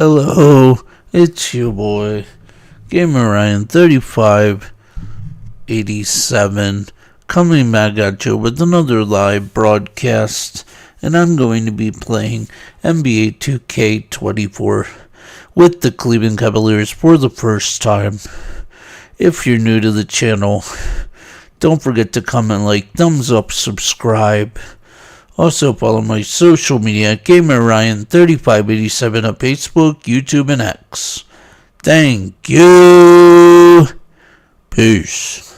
Hello, it's your boy, Gamer Ryan 3587, coming back at you with another live broadcast, and I'm going to be playing NBA 2K24 with the Cleveland Cavaliers for the first time. If you're new to the channel, don't forget to comment, like, thumbs up, subscribe. Also follow my social media at GamerRyan3587 on Facebook, YouTube, and X. Thank you. Peace.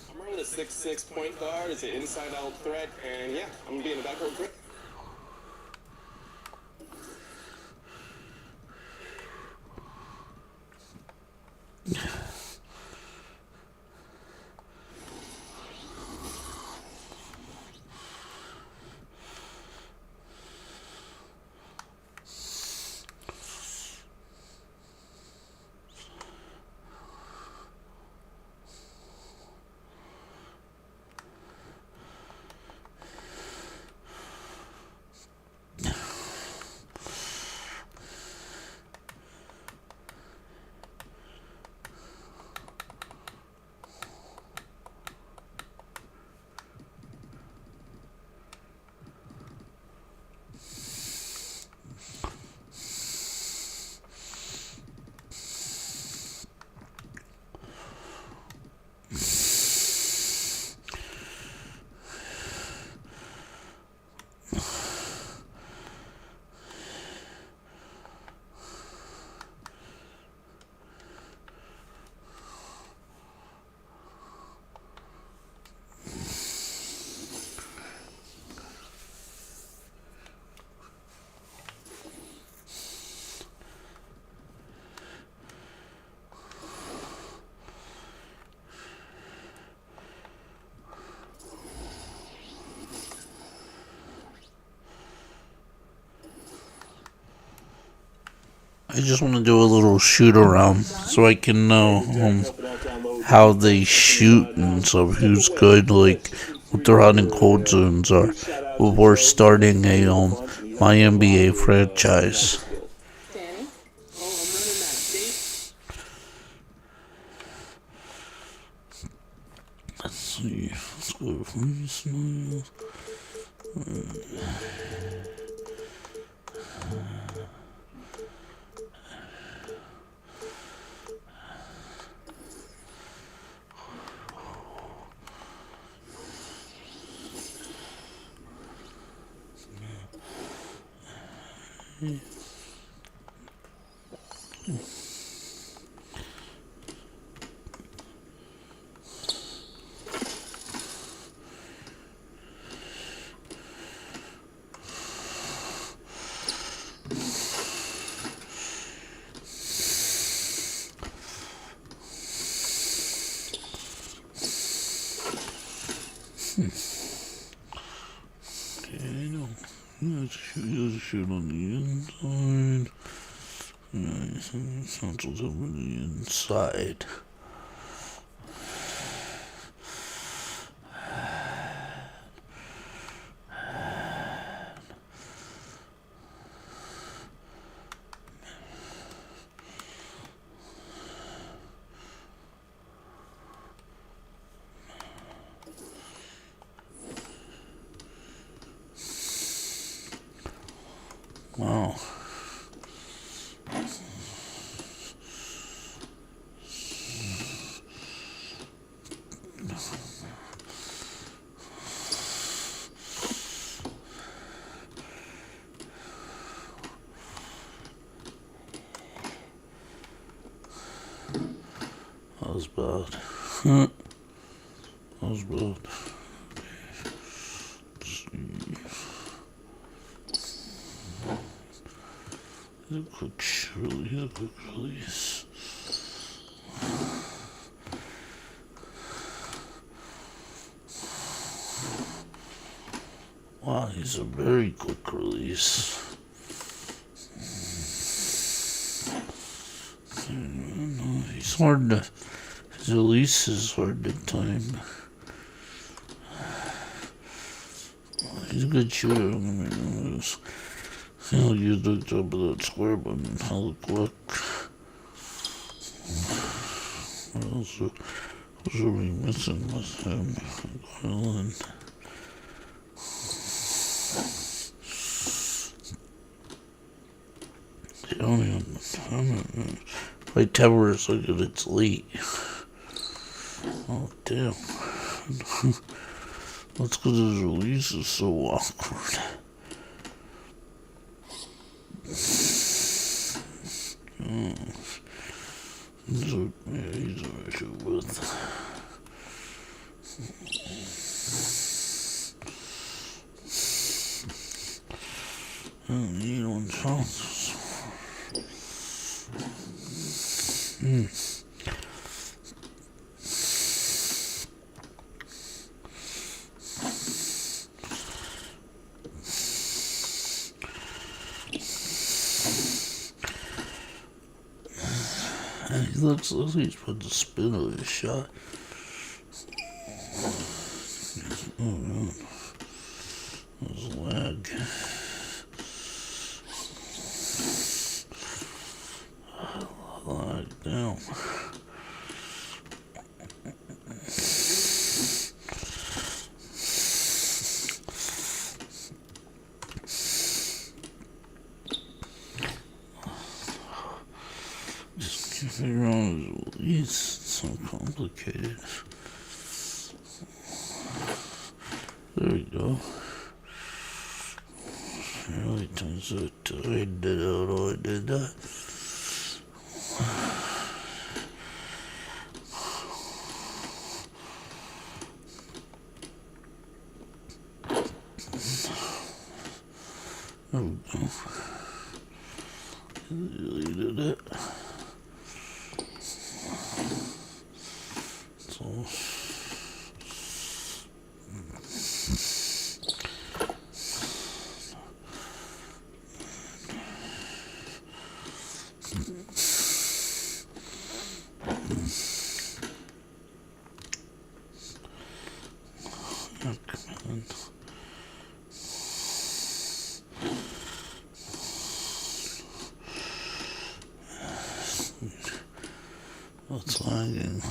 I'm running a 6'6" point guard. It's an inside-out threat, and yeah, I'm gonna be in the back row quick. I just want to do a little shoot around so I can know how they shoot and stuff, who's good, like what their hot and cold zones are before starting my NBA franchise. Let's see. Let's go for Smile. Okay, no. Let's shoot on the inside. Central's over the inside. Wow. That was bad. That was bad. He's a quick release. Wow, he's a very quick release. It's hard to. His release is hard to time. He's a good shooter. He'll use the top of that square button hella quick. What else are we missing with him? Garland. My tower is like it's late. Oh damn. That's because his release is so awkward. He's a shoot with. I don't need one chances. And he looks like he's put the spin on his shot. Oh no. There's lag. Lag down. Figure out his release. It's so complicated. There we go. It really turns out I did out all I did that. There we go. Deleted it. So. What's lagging?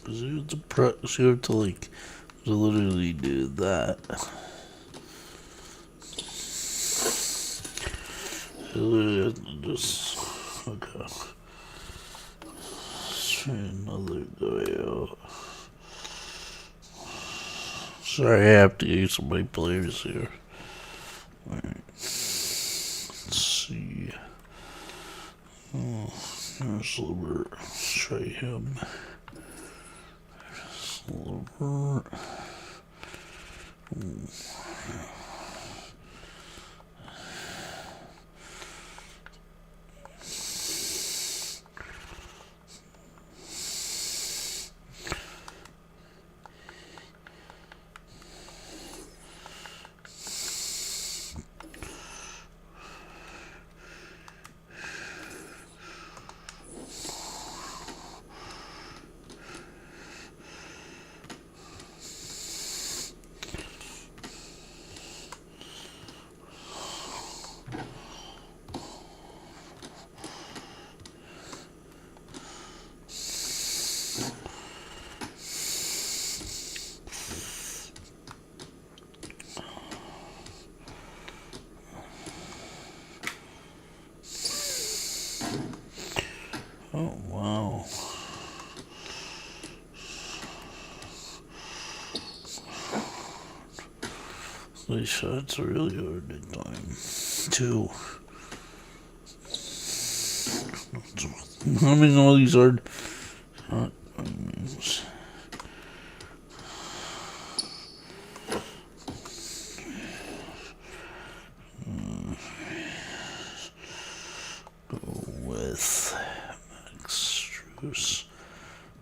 Because you have to like literally do that. You literally have to just okay. Let's try another guy out. Sorry, I have to use some of my players here. Alright. Let's see. Oh, there's Libert. Let's try him. Libert. Oh, wow. These shots are really hard to time, too. Having all these hard shot timings. Go with Max Struess.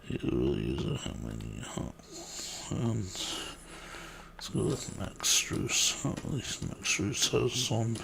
He really uses how many hands. Let's go with Max Struess. At least Max Struess has some.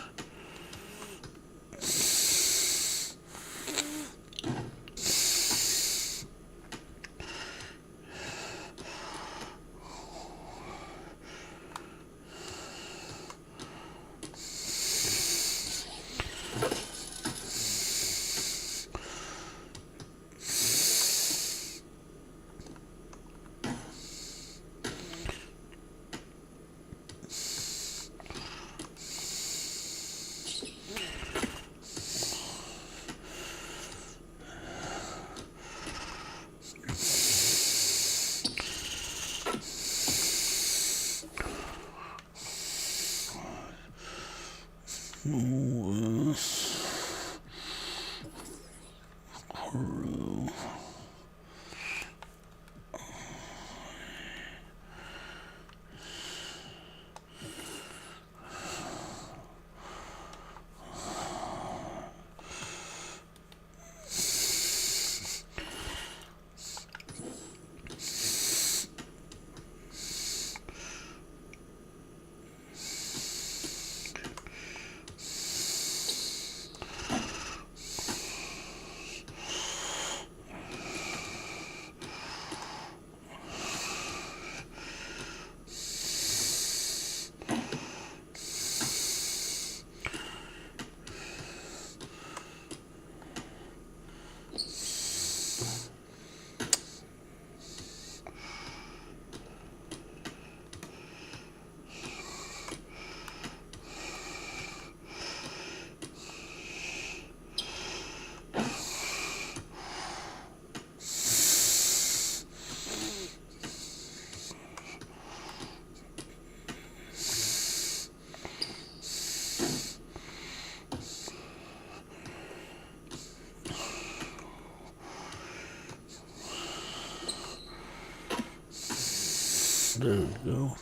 There we go.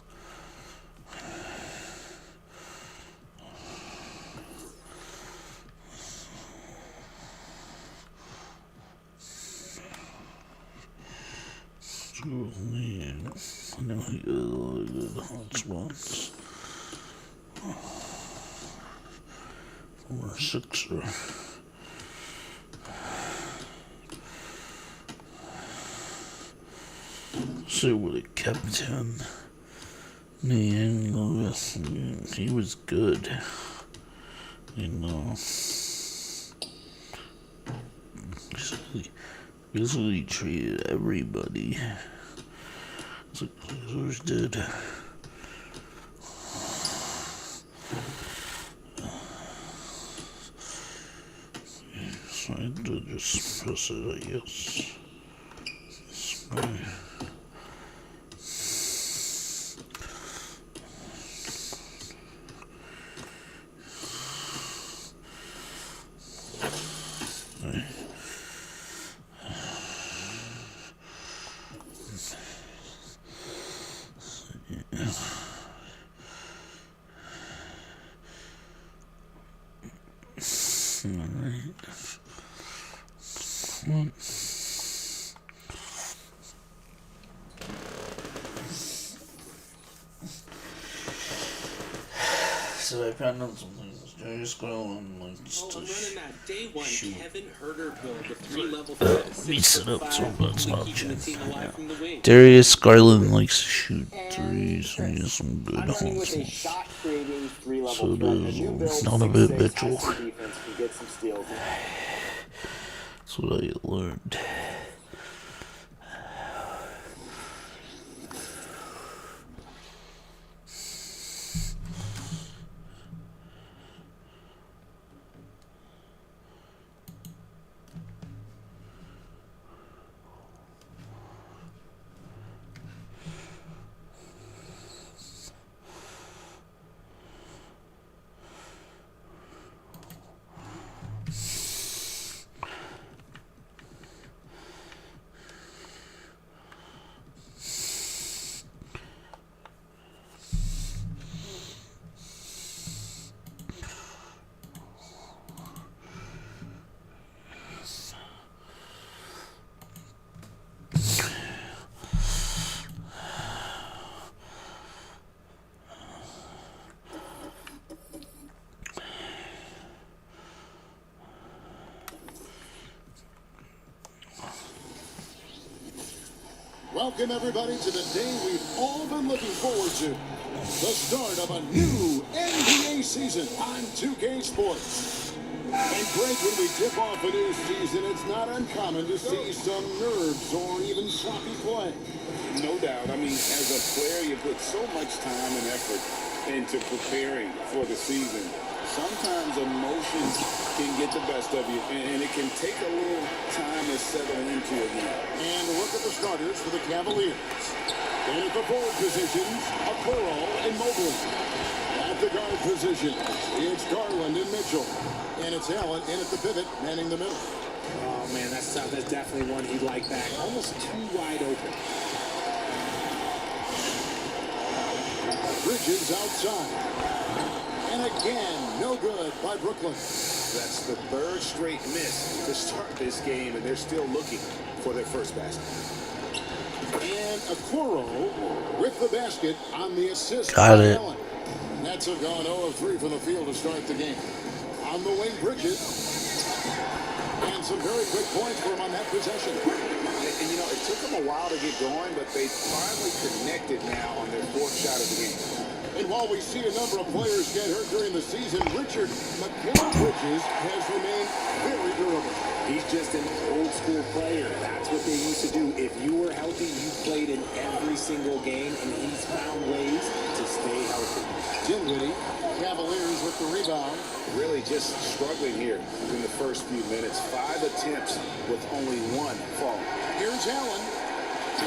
I know he got a lot of good hot spots. Former Sixer. See what it kept him. He was good. You know. Basically treated everybody. It's like Blazers did. So I had to just press it, I guess. So I found out something. Darius Garland likes to shoot. Let me set up so that's not changed. Yeah. Darius Garland likes to shoot threes and he has some good homes. So does Donovan Mitchell. That's what I learned. Welcome, everybody, to the day we've all been looking forward to. The start of a new NBA season on 2K Sports. And Greg, when we tip off a new season, it's not uncommon to see some nerves or even sloppy play. No doubt. I mean, as a player, you put so much time and effort into preparing for the season. Sometimes emotions can get the best of you, and it can take a little time to settle into it now. And look at the starters for the Cavaliers. And at the forward positions, Okoro and Mobley. At the guard positions, it's Garland and Mitchell. And it's Allen in at the pivot, manning the middle. Oh, man, that's tough. That's definitely one he'd like back. Almost too wide open. Bridges outside. And again, no good by Brooklyn. That's the third straight miss to start this game, and they're still looking for their first basket. And Okoro with the basket on the assist. Got it. Allen. Nets have gone 0 of 3 from the field to start the game. On the wing, Bridges. And some very quick points for him on that possession. And you know, it took them a while to get going, but they finally connected now on their fourth shot of the game. And while we see a number of players get hurt during the season, Richard McKenna-Bridges has remained very durable. He's just an old-school player. That's what they used to do. If you were healthy, you played in every single game, and he's found ways to stay healthy. Dinwiddie, Cavaliers with the rebound. Really just struggling here in the first few minutes. 5 attempts with only 1 fall. Here's Allen.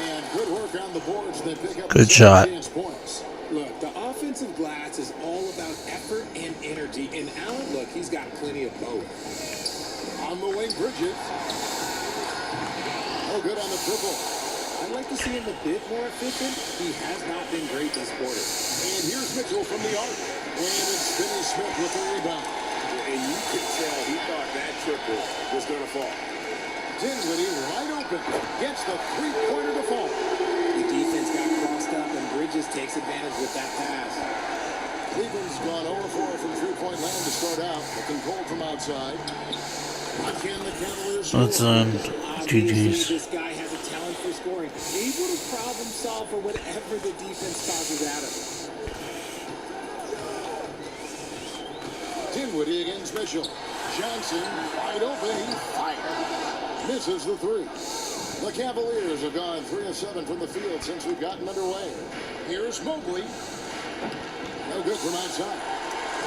And good work on the boards. They pick up Good shot. points. Look, the offensive glass is all about effort and energy. And Allen, look, he's got plenty of both. On the wing, Bridges. No good on the triple. I'd like to see him a bit more efficient. He has not been great this quarter. And here's Mitchell from the arc. And it's Finney Smith with the rebound. And you could tell he thought that triple was going to fall. Dinwiddie wide open. Gets the three-pointer to fall. The defense got crossed up, and Bridges takes advantage with that pass. Cleveland's gone 0-4 from three-point land to start out. Looking cold from outside. Again, the Cavaliers. Let's GG's. This guy has a talent for scoring. Able to problem solve for whatever the defense tosses at him. Dinwiddie against Mitchell. Johnson wide open. He fired. Misses the three. The Cavaliers have gone 3 of 7 from the field since we've gotten underway. Here's Mobley. No good from outside.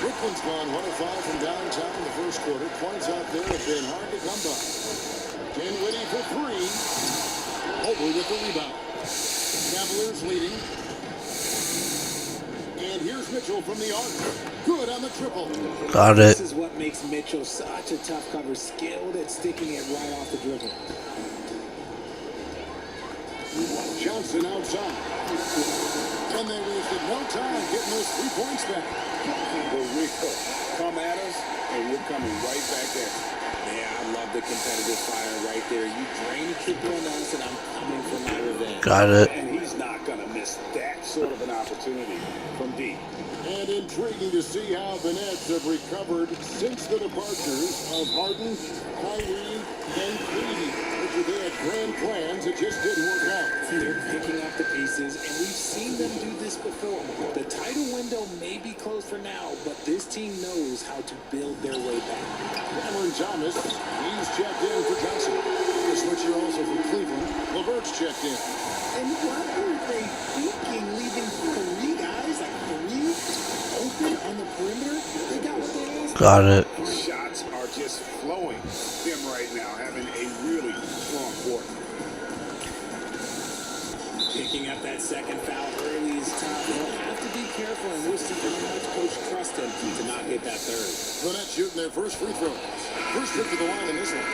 Brooklyn's gone 1 of 5 from downtown in the first quarter. Points out there have been hard to come by. Dinwiddie for 3. Mobley with the rebound. Cavaliers leading. And here's Mitchell from the arc. Good on the triple. Got it. This is what makes Mitchell such a tough cover. Skilled at sticking it right off the dribble. Johnson outside. And they wasted no time getting those 3 points back. But we come at us, and we're coming right back at you. Yeah, I love the competitive fire right there. You drain a triple on us, and I'm coming for my revenge. Got it. And he's not going to miss that sort of an opportunity from deep. And intriguing to see how the Nets have recovered since the departures of Harden, Kyrie, and Cleveland. They had grand plans, it just didn't work out. They're picking up the pieces, and we've seen them do this before. The title window may be closed for now, but this team knows how to build their way back. Cameron Thomas, he's checked in for Johnson. The switcher also for Cleveland. LeVert's checked in. And what were they thinking, leaving 3 guys, like 3 open on the perimeter? They got what they asked. Got it. Shots are just flowing them right now, having a really strong quarter. Picking up that second foul early is tough. They'll have to be careful, and we'll see how much Coach trusts them to not get that third. The Nets shooting their first free throws. First trip to the line in this one.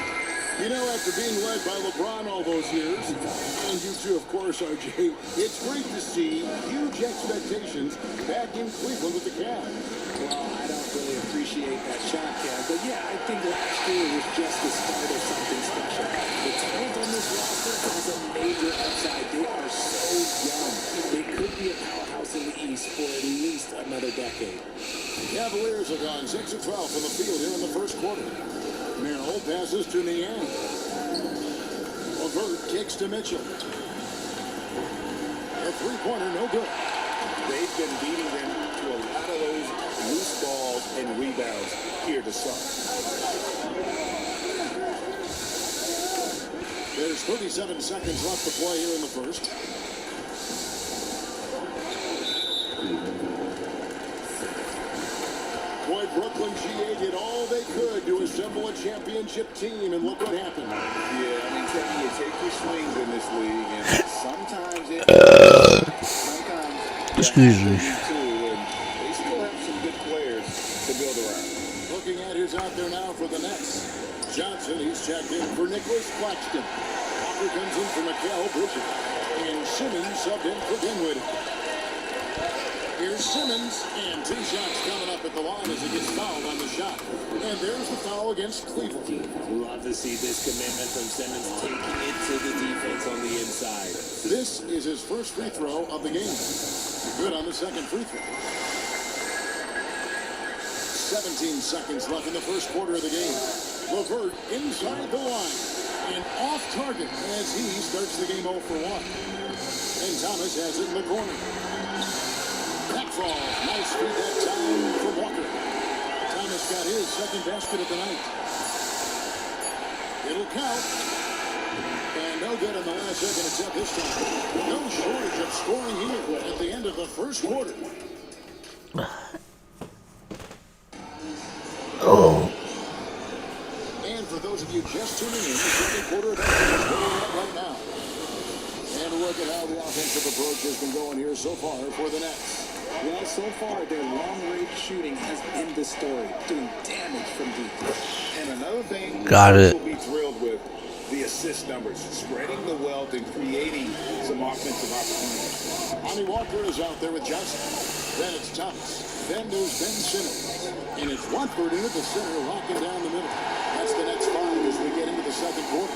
You know, after being led by LeBron all those years, and you too, of course, RJ, it's great to see huge expectations back in Cleveland with the Cavs. Well, I don't really appreciate that shot, Cam, but yeah, I think last year was just the start of something special. The talent on this roster has a major upside. They are so young. They could be a powerhouse in the East for at least another decade. Cavaliers have gone 6 of 12 from the field here in the first quarter. Merrill passes to Niang. LeVert kicks to Mitchell. three-pointer, no good. They've been beating them to a lot of those loose balls and rebounds here to start. There's 37 seconds left to play here in the first. Boy, Brooklyn GA did all they could to assemble a championship team, and look what happened. Yeah, I mean, Teddy, you take your swings in this league, and sometimes Excuse me. They still have some good players to build around. Looking at who's out there now for the Nets. Johnson, he's checked in for Nicholas Claxton. Walker comes in for Mikal Bridges. And Simmons subbed in for Dinwiddie. Here's Simmons, and two shots coming up at the line as he gets fouled on the shot. And there's the foul against Cleveland. Love to see this commitment from Simmons taking it to the defense on the inside. This is his first free throw of the game. Good on the second free throw. 17 seconds left in the first quarter of the game. LeVert inside the line and off target as he starts the game 0 for 1. And Thomas has it in the corner. Back fall. Nice feed that time for Walker. Thomas got his second basket of the night. It'll count. And no good on the last second attempt this time. No shortage of scoring here at the end of the first quarter. Oh. And for those of you just tuning in, the second quarter of action is going on right now. And look at how the offensive approach has been going here so far for the Nets. Well, so far, their long-range shooting has been the story, doing damage from deep. And another thing Got it. will be thrilled with the assist numbers, spreading the wealth and creating some offensive opportunities. Lonnie Walker is out there with Johnson. Then it's Thomas. Then there's Ben Simmons. And it's Watford in at the center, locking down the middle. That's the Nets 5 as we get into the second quarter.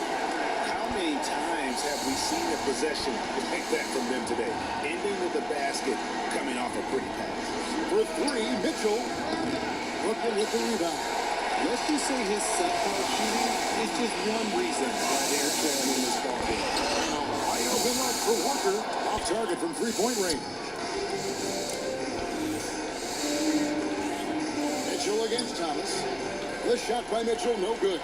How many times have we seen a possession like that from them today? Ending with the basket, coming off a pretty pass. For three, Mitchell. Brooklyn with the rebound. Let's just say his subpar shooting is just one reason why they're trailing in this ball game. Wide open look for Walker. Off target from three-point range. Mitchell against Thomas. The shot by Mitchell, no good.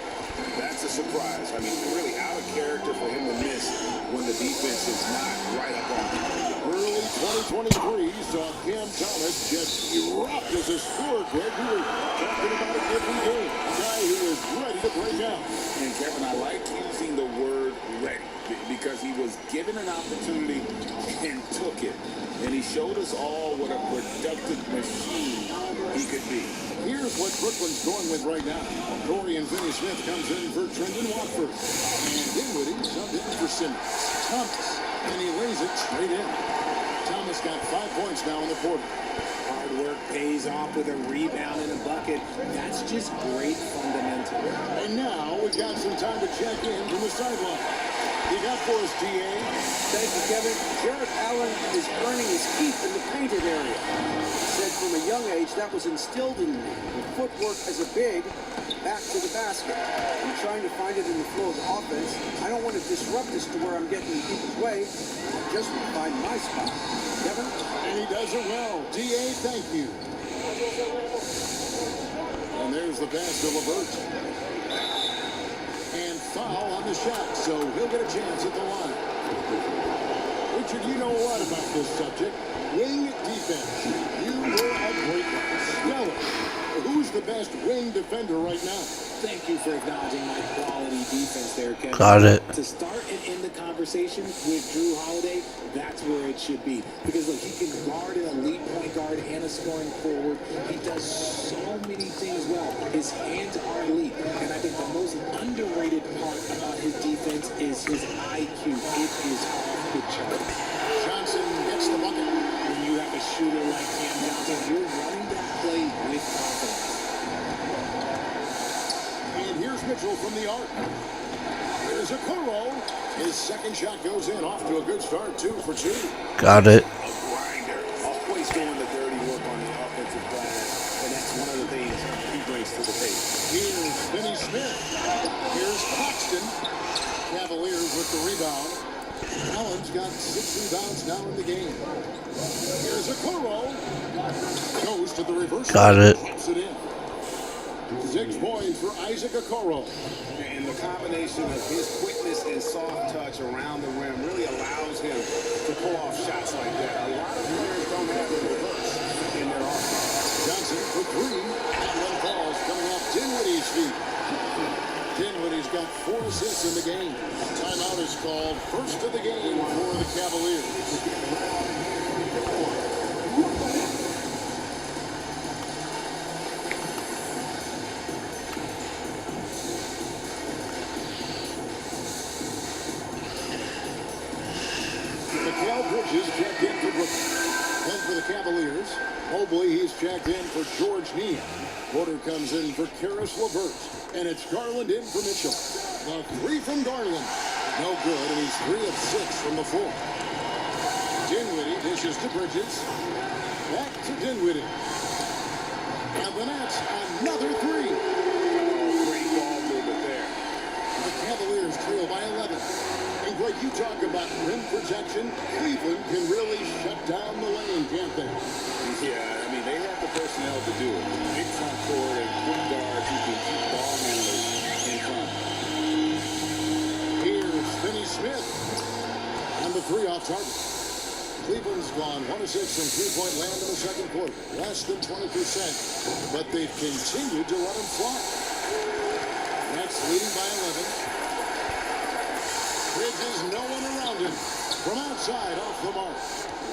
That's a surprise. I mean, really out of character for him to miss when the defense is not right up on him. Early 2023 saw Cam Thomas just erupt as a scorer, Greg. We were talking about it every game. A guy who is ready to break out. And Kevin, I like using the word ready because he was given an opportunity and took it. And he showed us all what a productive machine he could be. Here's what Brooklyn's going with right now. Corey and Finney Smith comes in for Trendon Watford. And Dinwiddie subbed in for Simmons. Thomas, and he lays it straight in. Thomas got 5 points now in the quarter. Hard work pays off with a rebound and a bucket. That's just great fundamental. And now we've got some time to check in from the sideline. You got for us, DA. Thank you, Kevin. Jarrett Allen is earning his keep in the painted area. He said from a young age that was instilled in me. The footwork as a big, back to the basket. I'm trying to find it in the flow of the offense. I don't want to disrupt this to where I'm getting in people's way. I just want to find my spot. Kevin? And he does it well. DA, thank you. And there's the pass to LeVert. And foul on the shot, so he'll get a chance at the line. Richard, you know a lot about this subject. Wing defense. You were a great one. Stellar. Who's the best wing defender right now? Thank you for acknowledging my quality defense there, Kevin. Got it. To start and end the conversation with Drew Holiday, that's where it should be. Because look, he can guard an elite point guard and a scoring forward. He does so many things well. His hands are elite. And I think the most underrated part about his defense is his IQ. It is off the chart. Johnson gets the bucket. When you have a shooter like Cam Johnson, you're running that play with confidence. And here's Mitchell from the arc. There's a Kuro. His second shot goes in, off to a good start, 2 for 2. Got it. A grinder, always doing the dirty work on the offensive glass, and that's one of the things he brings to the table. Here's Finney Smith. Here's Claxton. Cavaliers with the rebound. Allen's got 6 rebounds now in the game. Here's a Okoro. Goes to the reverse. Got it. Pops it in. 6 points for Isaac Okoro. And the combination of his quickness and soft touch around the rim really allows him to pull off shots like that. A lot of players don't have the reverse in their offense. Johnson for 3. And one falls coming off Dinwiddie's feet. Dinwiddie's got 4 assists in the game. Timeout is called. First of the game for the Cavaliers. Bridges checked in for Brooklyn. Then for the Cavaliers, Mobley, he's checked in for George Neal. Porter comes in for Karis LeVert. And it's Garland in for Mitchell. The 3 from Garland. No good, and he's 3 of 6 from the floor. Dinwiddie dishes to Bridges. Back to Dinwiddie. And the Nets, another 3. Great ball movement there. The Cavaliers trail by 11. And Greg, you talk about rim protection. Cleveland can really shut down the lane, can't they? Yeah, I mean, they have the personnel to do it. Big front court and quick guards who can keep ball handlers in front. Here's Finney Smith. And the 3 off target. Cleveland's gone 1 of 6 from 3-point land in the second quarter. Less than 20%. But they've continued to let them fly. Nets leading by 11. Bridges, no one around him. From outside, off the mark.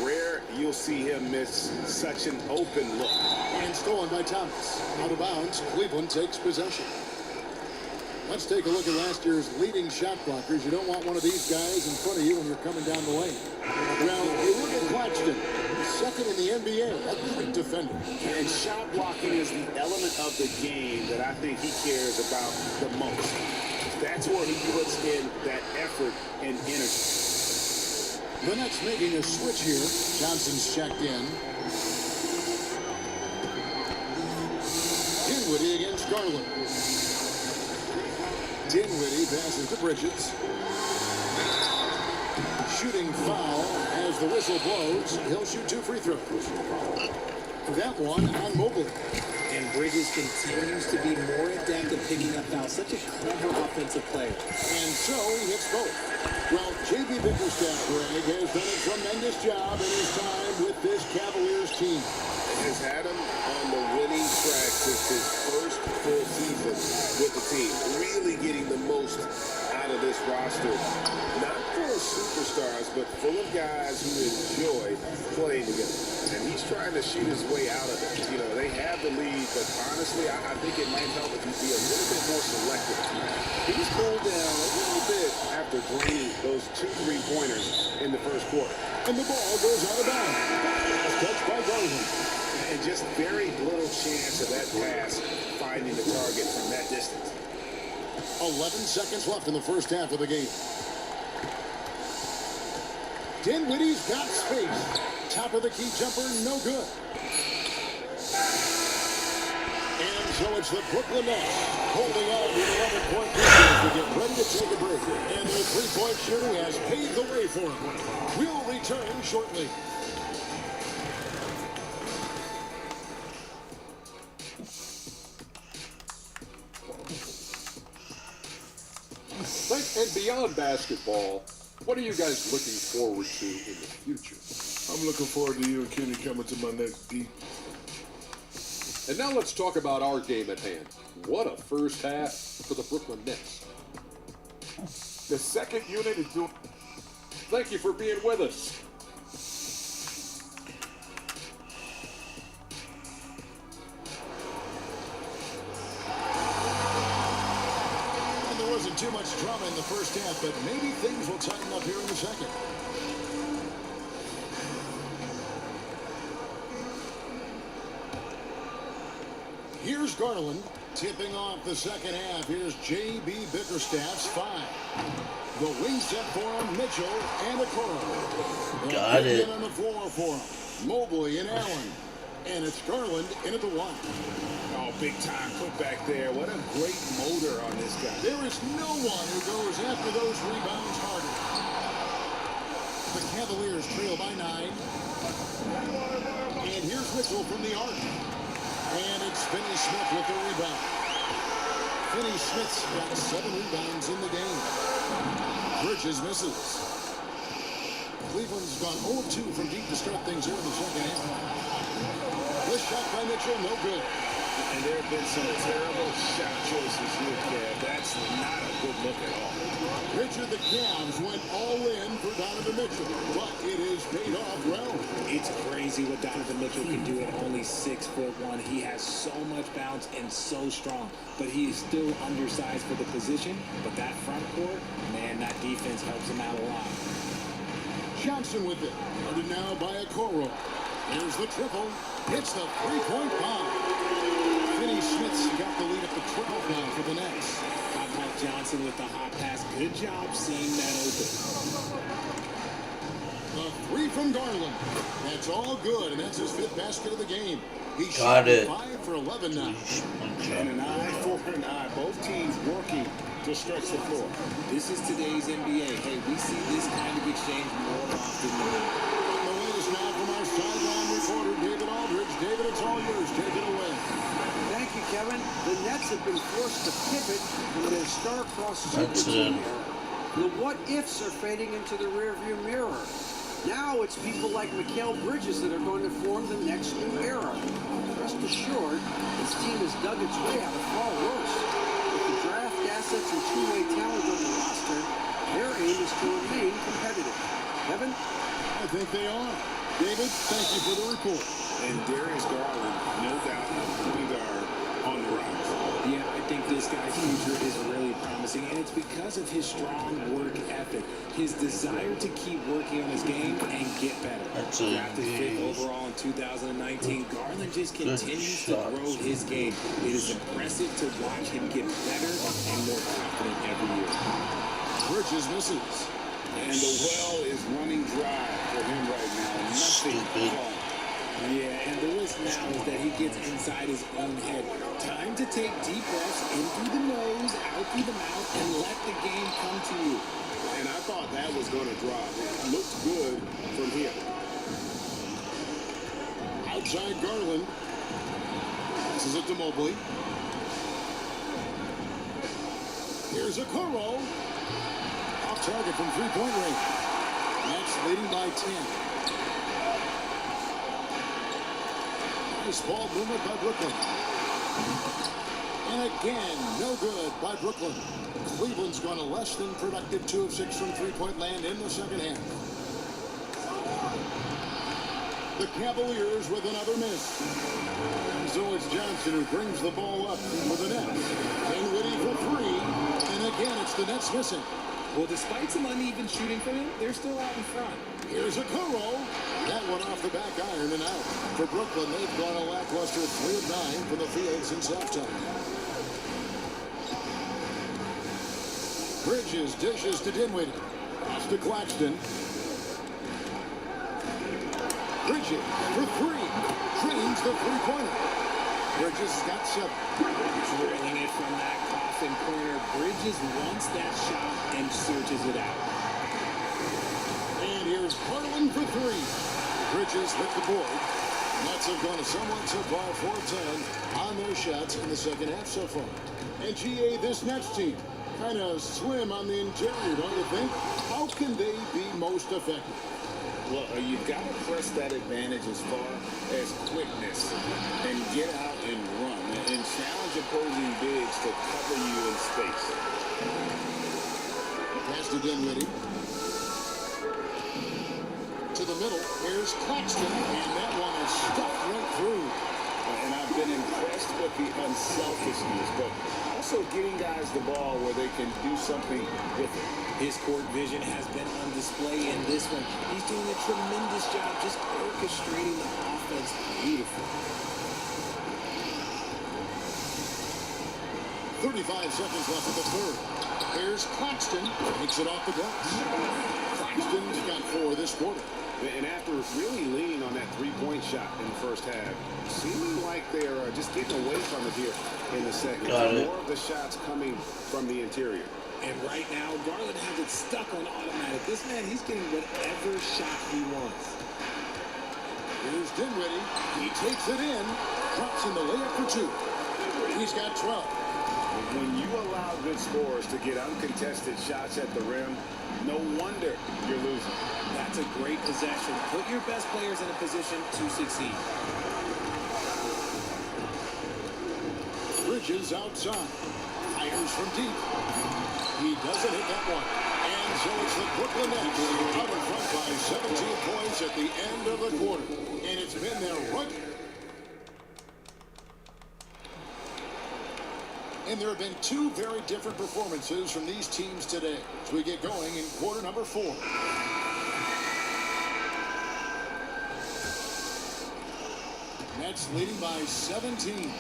Rare you'll see him miss such an open look. And stolen by Thomas. Out of bounds, Cleveland takes possession. Let's take a look at last year's leading shot blockers. You don't want one of these guys in front of you when you're coming down the lane. Well, you look at Claxton, second in the NBA, a great defender. And shot blocking is the element of the game that I think he cares about the most. That's where he puts in that effort and energy. The Nets making a switch here. Johnson's checked in. Dinwiddie against Garland. Dinwiddie passes to Bridges. Shooting foul as the whistle blows. He'll shoot 2 free throws. That one on Mobley. And Bridges continues to be more adept at picking up fouls. Such a clever offensive player. And so he hits both. Well, J.B. Bickerstaff, Greg, has done a tremendous job in his time with this Cavaliers team. Has had him on the winning track since his first full season with the team. Really getting the most out of this roster. Not full of superstars, but full of guys who enjoy playing together. And he's trying to shoot his way out of it. You know, they have the lead, but honestly, I think it might help if he be a little bit more selective. He's cooled down a little bit after draining those 2 3-pointers in the first quarter. And the ball goes out of bounds. Touched by Garland. And just very little chance of that pass finding the target from that distance. 11 seconds left in the first half of the game. Dinwiddie's got space. Top of the key jumper, no good. And so it's the Brooklyn Nets holding on to an 11-point lead to get ready to take a break. And their 3-point shooting has paved the way for them. We'll return shortly. And beyond basketball, what are you guys looking forward to in the future? I'm looking forward to you and Kenny coming to my next beat. And now let's talk about our game at hand. What a first half for the Brooklyn Nets. The second unit is doing... Thank you for being with us. There wasn't too much drama in the first half, but maybe things will tighten up here in the second. Here's Garland tipping off the second half. Here's J.B. Bickerstaff's 5. The wing set for him, Mitchell and Okoro. Got it. On the floor for him, Mobley and Allen. And it's Garland in at the 1. Oh, big time put back there. What a great motor on this guy. There is no one who goes after those rebounds harder. Cavaliers trail by 9. And here's Mitchell from the arc. And it's Finney Smith with the rebound. Finney Smith's got 7 rebounds in the game. Bridges misses. Cleveland's gone 0-2 from deep to start things here in the second half. This shot by Mitchell, no good. And there have been some terrible shot choices here, Kev. That's not a good look at all. Richard, the Cavs went all in for Donovan Mitchell, but it has paid off well. It's crazy what Donovan Mitchell can do at only 6'1". He has so much bounce and so strong, but he is still undersized for the position. But that front court, man, that defense helps him out a lot. Johnson with it. Guarded now by Okoro. Here's the triple. Hits the three-point bomb. Finney Smith's got the lead up to 12 now for the Nets. How about Johnson with the hot pass? Good job seeing that open. The three from Garland. That's all good, and that's his 5th basket of the game. He's Got it. 5 for 11 now. And an eye for an eye. Both teams working to stretch the floor. This is today's NBA. Hey, we see this kind of exchange more often than not. The latest now from our sideline reporter, David Aldridge. David, it's all yours. Take it away. Thank you, Kevin. The Nets have been forced to pivot from their star-crossed That's super team it. era. The what-ifs are fading into the rearview mirror. Now it's people like Mikal Bridges that are going to form the next new era. Rest assured, this team has dug its way out of far worse. With the draft assets and two-way talent on the roster, their aim is to remain competitive. Kevin? I think they are. David, thank you for the report. And Darius Garland, no doubt, point guard on the rise. Yeah, I think this guy's future is really promising, and it's because of his strong work ethic, his desire to keep working on his game and get better. That's a Drafted 5th overall in 2019, Garland just continues to grow his game. It is impressive to watch him get better and more confident every year. Bridges misses. And the well is running dry for him right now. Nothing Stupid. wrong. Yeah, and the risk now is that he gets inside his own head. Time to take deep breaths in through the nose, out through the mouth, and let the game come to you. And I thought that was going to drop. It looked good from here. Outside Garland. Passes it to Mobley. Here's Okoro. Off target from three-point range. Nets leading by 10. Nice ball movement by Brooklyn. And again, no good by Brooklyn. Cleveland's gone a less than productive 2 of 6 from three-point land in the second half. The Cavaliers with another miss. And so it's Johnson who brings the ball up for the Nets. Dinwiddie for 3. And again, it's the Nets missing. Well, despite some uneven shooting from him, they're still out in front. Here's Okoro. That one off the back iron and out. For Brooklyn, they've gone a lackluster 3 of 9 from the field since halftime. Bridges dishes to Dinwiddie. Pass to Claxton. Bridges for 3. Drains the three-pointer. Bridges has got 7. Drilling it from that coffin corner. Bridges wants that shot and searches it out. And here's Garland for 3. Bridges hit the board. Nets have gone somewhat so far 4-10 on their shots in the second half so far. And GA, this Nets team, kind of slim on the interior, don't you think? How can they be most effective? Well, you've got to press that advantage as far as quickness and get out and run and challenge opposing bigs to cover you in space. Pass to Dinwiddie. To the middle. Here's Claxton. And that one is stuffed right through. And I've been impressed with the unselfishness, but also getting guys the ball where they can do something with it. His court vision has been on display in this one. He's doing a tremendous job just orchestrating the offense beautifully. 35 seconds left in the third. Here's Claxton. Takes it off the glass. Claxton's got 4 this quarter. And after really leaning on that three-point shot in the first half, seeming like they're just getting away from it here in the second. Got it. More of the shots coming from the interior. And right now, Garland has it stuck on automatic. This man, he's getting whatever shot he wants. Here's Dinwiddie. He takes it in. Drops in the layup for two. He's got 12. When you allow good scorers to get uncontested shots at the rim, no wonder you're losing. That's a great possession. Put your best players in a position to succeed. Bridges outside. Fires from deep. He doesn't hit that one. And so it's the Brooklyn Nets out in front by 17 points at the end of the quarter. And it's been their run. And there have been two very different performances from these teams today as we get going in quarter number 4. Nets leading by 17.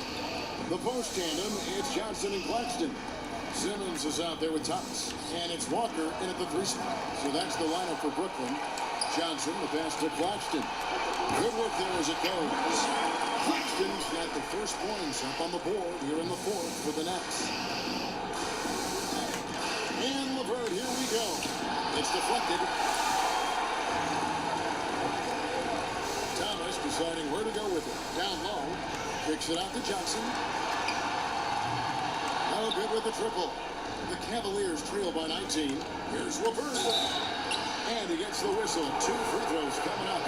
The post tandem, it's Johnson and Claxton. Simmons is out there with Thomas. And it's Walker in at the 3 spot. So that's the lineup for Brooklyn. Johnson, the pass to Claxton. Good work there as it goes. Claxton's got the first points up on the board here in the 4th for the Nets. And LeVert, here we go. It's deflected. Thomas deciding where to go with it. Down low. Kicks it out to Johnson. No good with the triple. The Cavaliers trail by 19. Here's LeVert. And he gets the whistle. 2 free throws coming up.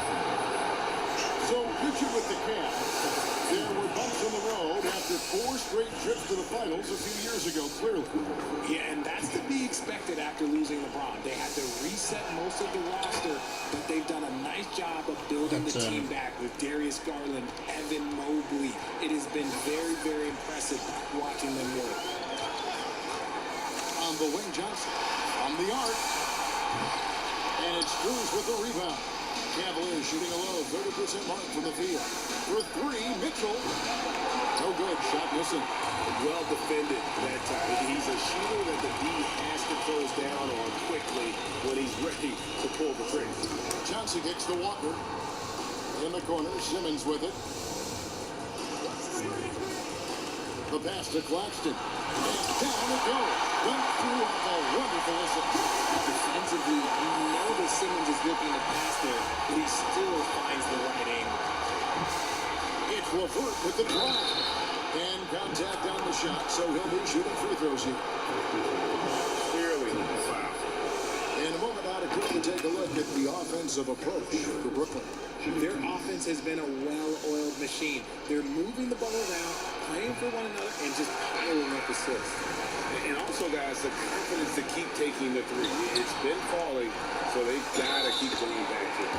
So, picture with the Cavs. There were bumps on the road after 4 straight trips to the finals a few years ago, clearly. Yeah, and that's to be expected after losing LeBron. They had to reset most of the roster, but they've done a nice job of building the team back with Darius Garland, Evan Mobley. It has been very, very impressive watching them work. On the wing, Johnson. On the arc. And it's Cruz with the rebound. Cavaliers shooting a low 30% mark from the field. For 3, Mitchell. No good. Shot missing. Well defended that time. He's a shooter that the D has to close down on quickly when he's ready to pull the trigger. Johnson kicks to Walker. In the corner, Simmons with it. The pass to Claxton. And down it goes. Went through a wonderful whistle. Defensively, you know that Simmons is looking to pass there, but he still finds the right angle. It's LeVert with the drive. And contact on the shot, so he'll be shooting free throws here. Clearly a foul. In a moment, now to quickly take a look at the offensive approach for Brooklyn. Their offense has been a well-oiled machine. They're moving the ball around, playing for one another, and just piling up assists. And also, guys, the confidence to keep taking the 3. It's been falling, so they've got to keep going back to it.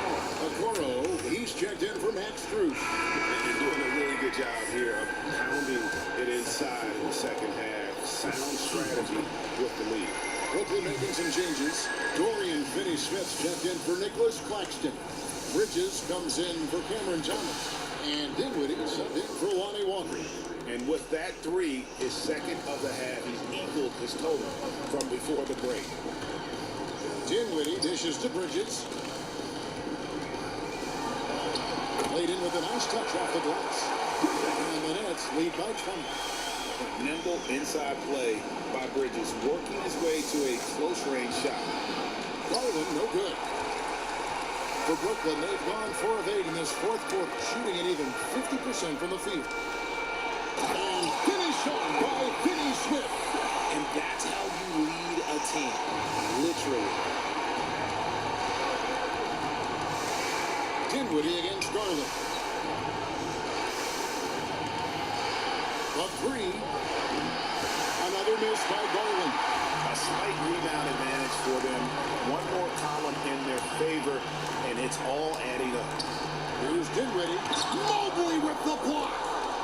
Okoro, he's checked in for Max Strus. And doing a really good job here of pounding it inside in the second half. Sound strategy with the lead. Brooklyn making some changes. Dorian Finney-Smith checked in for Nicholas Claxton. Bridges comes in for Cameron Thomas. And Dinwiddie subbed in for Lonnie Walker. And with that 3, his second of the half, he's equaled his total from before the break. Dinwiddie dishes to Bridges. Played in with a nice touch off the glass. And the Nets lead by 20. Nimble inside play by Bridges, working his way to a close-range shot. Garland, no good. For Brooklyn, they've gone 4 of 8 in this 4th quarter, shooting at even 50% from the field. And finished on by Finney-Smith. And that's how you lead a team, literally. Dinwiddie against Garland. A 3. Another miss by Garland. A slight rebound advantage for them. One more column in their favor, and it's all adding up. Here's Dinwiddie. Mobley with the block.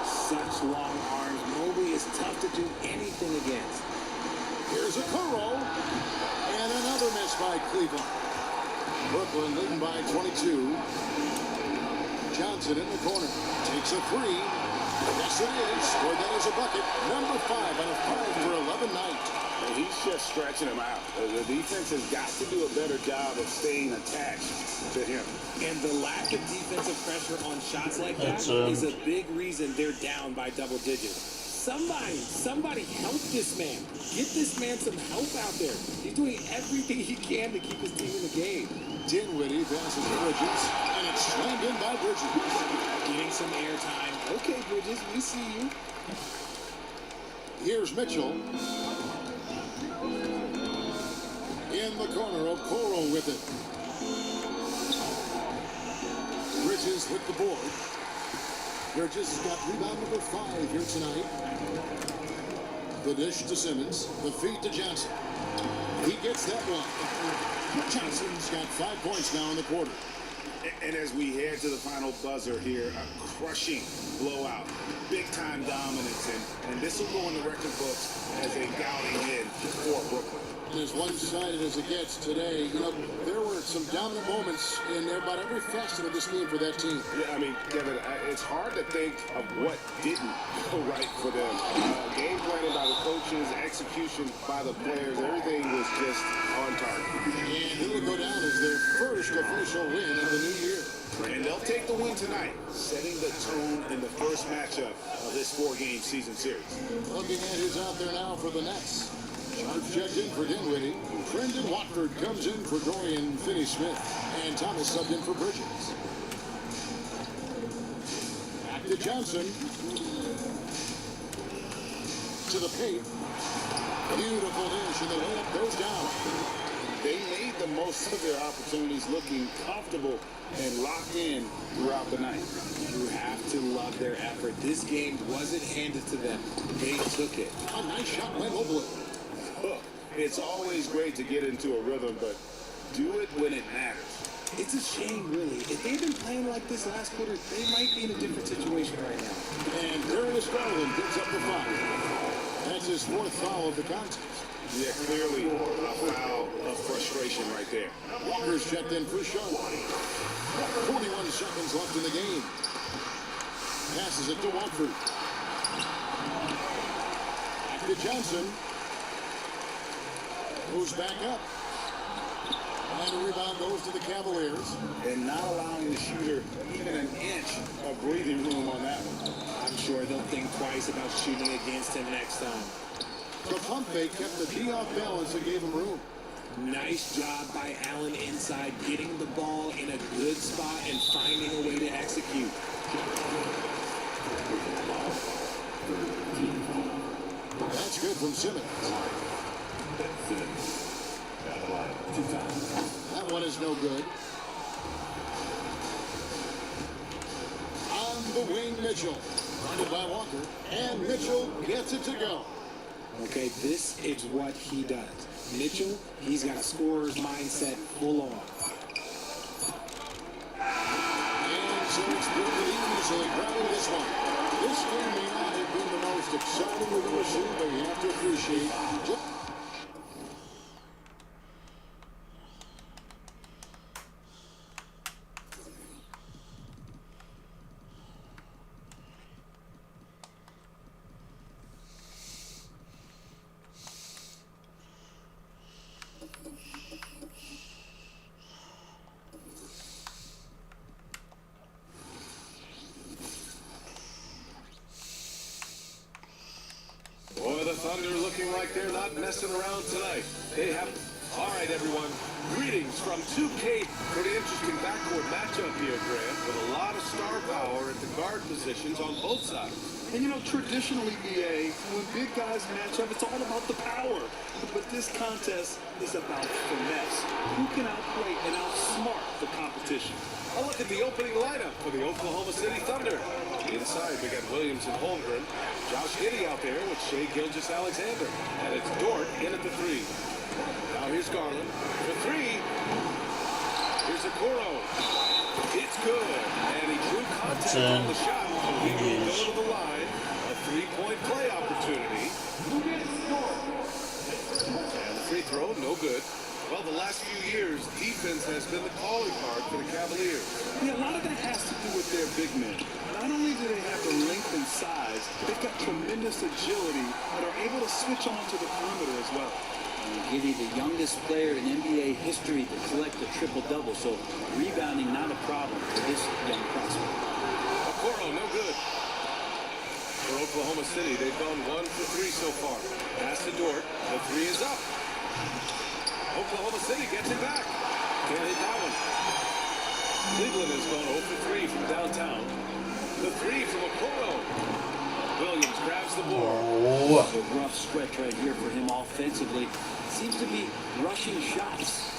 Such long arms. Mobley is tough to do anything against. Here's Okoro. And another miss by Cleveland. Brooklyn leading by 22. Johnson in the corner. Takes a 3. Yes, it is. Scored that as a bucket. Number 5 on a 5 for 11 night. And he's just stretching him out. The defense has got to do a better job of staying attached to him. And the lack of defensive pressure on shots like that That's, is a big reason they're down by double digits. Somebody help this man. Get this man some help out there. He's doing everything he can to keep his team in the game. Dinwiddie passes to Bridges, and it's slammed in by Bridges. Getting some airtime. Okay, Bridges, we see you. Here's Mitchell. In the corner, Okoro with it. Bridges with the board. Bridges got rebound number 5 here tonight. The dish to Simmons. The feed to Johnson. He gets that one. Johnson's got 5 points now in the quarter. And as we head to the final buzzer here, a crushing blowout, big-time dominance, and this will go in the record books as a gouting win for Brooklyn. And as one-sided as it gets today, there were some dominant moments in there about every facet of this game for that team. Yeah, I mean, Kevin, it's hard to think of what didn't go right for them. Game planning by the coaches, execution by the players, everything was just on target. And it will go down as their first official win of the new year. And they'll take the win tonight, setting the tone in the first matchup of this 4-game season series. Looking at who's out there now for the Nets. Sharp checked in for Dinwiddie. Brendan Watford comes in for Dorian Finney-Smith. And Thomas subbed in for Bridges. Back to Johnson. To the paint. Beautiful dish, and the layup goes down. They made the most of their opportunities, looking comfortable and locked in throughout the night. You have to love their effort. This game wasn't handed to them. They took it. A nice shot by Mobley. It's always great to get into a rhythm, but do it when it matters. It's a shame, really. If they'd been playing like this last quarter, they might be in a different situation right now. And Darius Garland picks up the foul. That's his 4th foul of the contest. Yeah, clearly a foul of frustration right there. Walker's checked in for Shaw. 41 seconds left in the game. Passes it to Watford. Back to Johnson. Moves back up. And the rebound goes to the Cavaliers. And not allowing the shooter even an inch of breathing room on that one. I'm sure they'll think twice about shooting against him next time. The pump fake kept the D off balance and gave him room. Nice job by Allen inside, getting the ball in a good spot and finding a way to execute. That's good from Simmons. That one is no good. On the wing, Mitchell. Guarded by Walker. And Mitchell gets it to go. Okay, this is what he does. Mitchell, he's got a scorer's mindset full on. And so it's Brooklyn easily grabbing this one. This game may not have been the most exciting we've ever seen, but you have to appreciate. Boy, the Thunder looking like they're not messing around tonight. They have... All right, everyone. Greetings from 2K. Pretty interesting backcourt matchup here, Grant, with a lot of star power at the guard positions on both sides. And traditionally, EA, when big guys match up, it's all about the power. But this contest is about finesse. Who can outplay and outsmart the competition? A look at the opening lineup for the Oklahoma City Thunder. Inside, we got Williams and Holmgren. Josh Giddey out there with Shai Gilgeous-Alexander. And it's Dort in at the 3. Now here's Garland. The 3. Here's Okoro. It's good. And he drew contact on the shot. So he will go to the line. A 3-point play opportunity. And the free throw, no good. Well, the last few years, defense has been the calling card for the Cavaliers. Yeah, a lot of that has to do with their big men. Not only do they have the length and size, they've got tremendous agility and are able to switch on to the perimeter as well. Giddey, the youngest player in NBA history to collect a triple-double, so rebounding not a problem for this young prospect. Okoro, no good. For Oklahoma City, they've gone 1 for 3 so far. Pass to Dort. The three is up. Oklahoma City gets it back. Can't hit that one. Cleveland has gone 0 for 3 from downtown. The three from Okoro. Williams grabs the board. A rough stretch right here for him offensively. Seems to be rushing shots.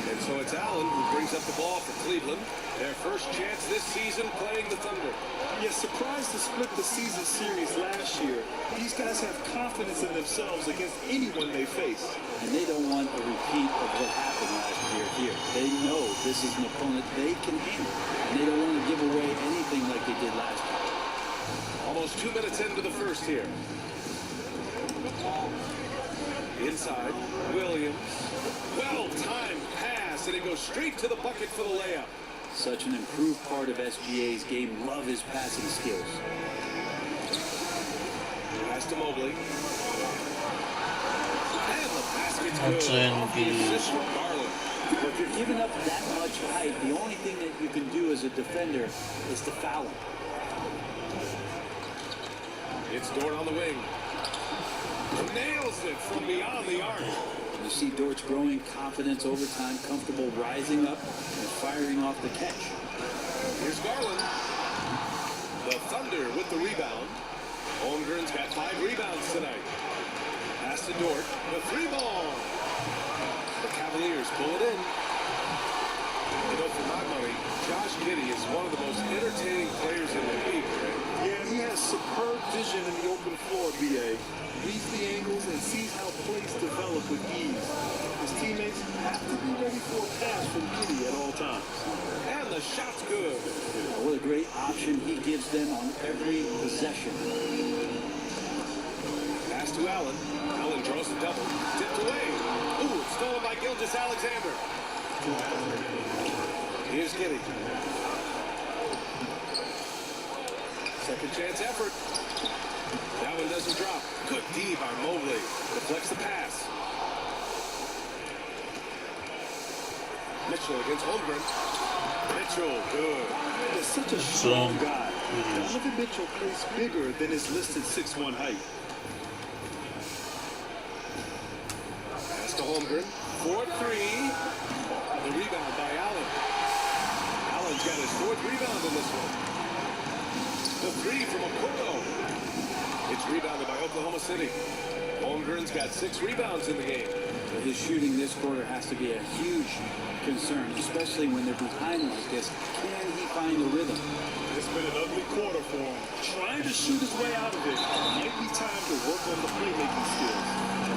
And so it's Allen who brings up the ball for Cleveland. Their first chance this season playing the Thunder. Yeah, surprised to split the season series last year. These guys have confidence in themselves against anyone they face. And they don't want a repeat of what happened last year here. They know this is an opponent they can handle. And they don't want to give away anything like they did last year. Almost 2 minutes into the first here. Inside, Williams. Well-timed pass, and it goes straight to the bucket for the layup. Such an improved part of SGA's game. Love his passing skills. Pass to Mobley. And the basket's good. That's Off the assist from Garland. But if you're giving up that much height, the only thing that you can do as a defender is to foul him. It's Dort on the wing. Nails it from beyond the arc. You see Dort's growing confidence over time, comfortable rising up and firing off the catch. Here's Garland. The Thunder with the rebound. Holmgren's got 5 rebounds tonight. Pass to Dort. The 3-ball. The Cavaliers pull it in. You know, for my money, Josh Giddey is one of the most entertaining players in the league, right? Yeah, he has superb vision in the open floor, B.A. Reads the angles and sees how plays develop with ease. His teammates have to be ready for a pass from Giddey at all times. And the shot's good. What a great option he gives them on every possession. Pass to Allen. Allen draws the double. Tipped away. Ooh, it's stolen by Gilgeous-Alexander. Here's Giddey. Second chance effort. That one doesn't drop. Good D by Mobley. Deflects the pass. Mitchell against Holmgren. Mitchell, good. He's such a strong guy. Donovan Mitchell plays bigger than his listed 6'1" height. Pass to Holmgren. 4-3. The rebound by Allen. Allen's got his 4th rebound in this one. The 3 from Okoro. It's rebounded by Oklahoma City. Holmgren's got 6 rebounds in the game. But his shooting this quarter has to be a huge concern, especially when they're behind like this. Can he find the rhythm? It's been an ugly quarter for him. Trying to shoot his way out of it. Might be time to work on the playmaking skills.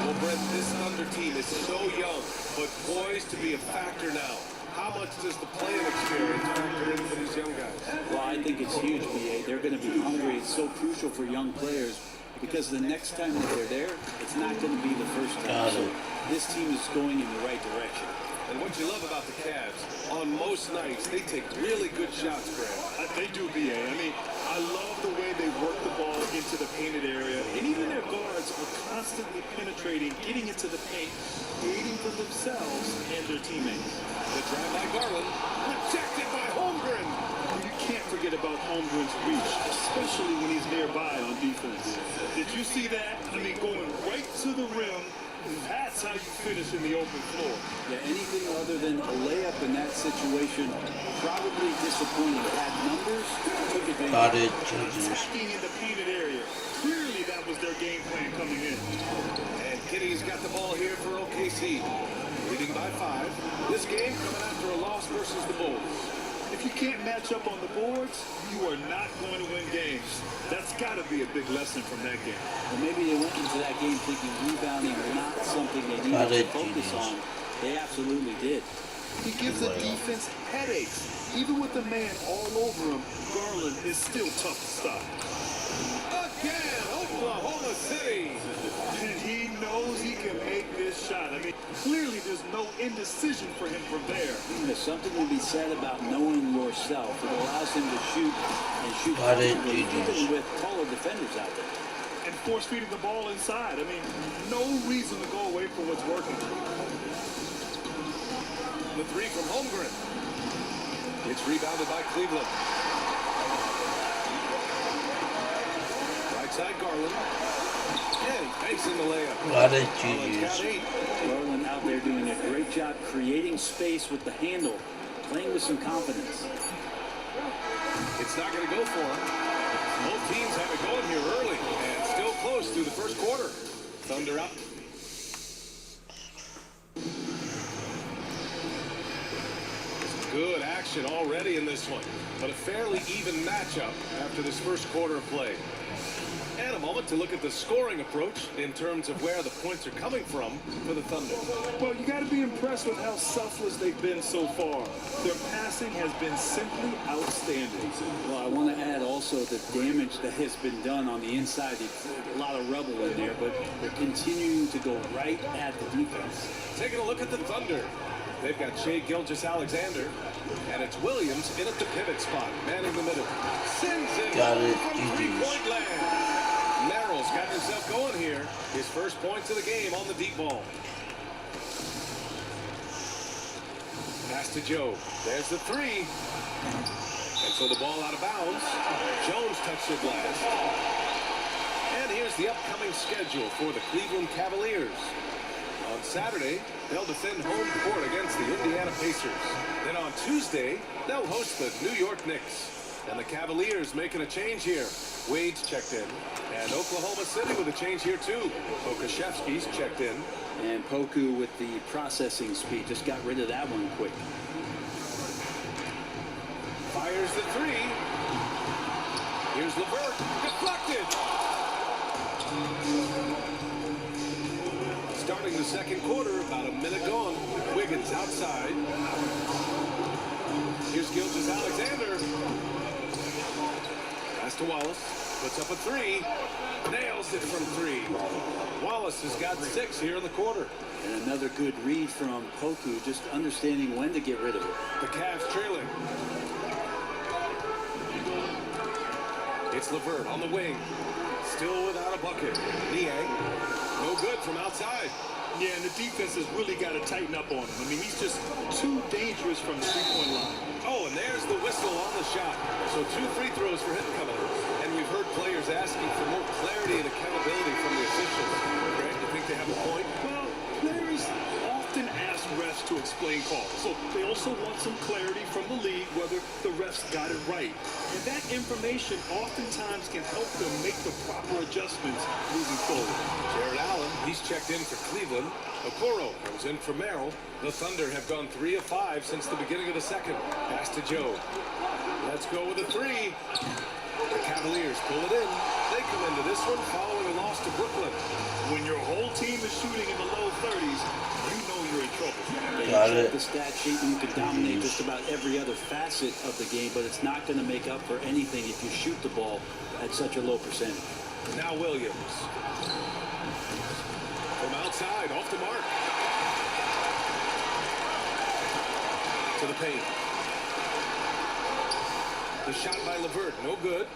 Well, Brett, this Thunder team is so young, but poised to be a factor now. How much does the playing experience factor in for these young guys? Well, I think it's huge, B.A. They're going to be hungry. It's so crucial for young players because the next time that they're there, it's not going to be the first time. So this team is going in the right direction. And what you love about the Cavs, on most nights, they take really good shots, Brad. They do, B.A. I mean, I love the way they work the ball into the painted area. And even their guards are constantly penetrating, getting into the paint, creating for themselves and their teammates. The drive by Garland, rejected by Holmgren. You can't forget about Holmgren's reach, especially when he's nearby on defense. Did you see that? I mean, going right to the rim. That's how you finish in the open floor. Yeah, anything other than a layup in that situation, probably disappointing. Had numbers, took advantage. Got it. Attacking in the painted area. Clearly that was their game plan coming in. And Giddey's got the ball here for OKC. Leading by 5. This game coming after a loss versus the Bulls. If you can't match up on the boards, you are not going to win games. That's got to be a big lesson from that game. Well, maybe they went into that game thinking rebounding was not something they needed to focus on. They absolutely did. He gives the defense headaches. Even with the man all over him, Garland is still tough to stop. Again, Oklahoma City. And he knows he can make this shot. I mean, clearly there's no indecision for him from there. There's something to be said about knowing yourself. It allows him to shoot and shoot comfortably, even with taller defenders out there. And force feeding the ball inside. I mean, no reason to go away from what's working. The three from Holmgren. It's rebounded by Cleveland. Right side Garland. And he banks in the layup. Got it, Count GG's. 8. Garland out there doing a great job creating space with the handle, playing with some confidence. It's not going to go for him. Both teams have it going here early and still close through the first quarter. Thunder up. Good action already in this one, but a fairly even matchup after this first quarter of play. And a moment to look at the scoring approach in terms of where the points are coming from for the Thunder. Well, you got to be impressed with how selfless they've been so far. Their passing has been simply outstanding. Well, I want to add also the damage that has been done on the inside. A lot of rubble in there, but they're continuing to go right at the defense. Taking a look at the Thunder. They've got Shai Gilgeous-Alexander, and it's Williams in at the pivot spot, manning the middle. Sends it Got it, from GG's. three-point land. Merrill's got himself going here. His first points of the game on the deep ball. Pass to Joe. There's the three. And so the ball out of bounds. Jones touched it last. And here's the upcoming schedule for the Cleveland Cavaliers. On Saturday, they'll defend home court against the Indiana Pacers. Then on Tuesday, they'll host the New York Knicks. And the Cavaliers making a change here. Wade's checked in. And Oklahoma City with a change here too. Okashevsky's checked in. And Poku with the processing speed just got rid of that one quick. Fires the three. Here's LeVert. Deflected. Starting the second quarter, about a minute gone. Wiggins outside. Here's Gilgeous-Alexander. Pass to Wallace. Puts up a three. Nails it from three. Wallace has got 6 here in the quarter. And another good read from Poku, just understanding when to get rid of it. The Cavs trailing. It's LeVert on the wing. Still without a bucket. Niang. No good from outside. Yeah, and the defense has really got to tighten up on him. I mean, he's just too dangerous from the three-point line. Oh, and there's the whistle on the shot. So 2 free throws for him coming. And we've heard players asking for more clarity and accountability from the officials. Grant, you think they have a point? Well, players often ask refs to explain calls. So they also want some clarity from the league whether the refs got it right. And that information oftentimes can help them make the proper adjustments moving forward. Jared Allen, he's checked in for Cleveland. Okoro comes in for Merrill. The Thunder have gone 3 of 5 since the beginning of the second. Pass to Joe. Let's go with a three. The Cavaliers pull it in. They come into this one following a loss to Brooklyn. When your whole team is shooting in the low 30s, you know you're in trouble. Got it. The stat sheet, you can dominate just about every other facet of the game, but it's not going to make up for anything if you shoot the ball at such a low percentage. Now Williams. From outside, off the mark. To the paint. The shot by LeVert, no good.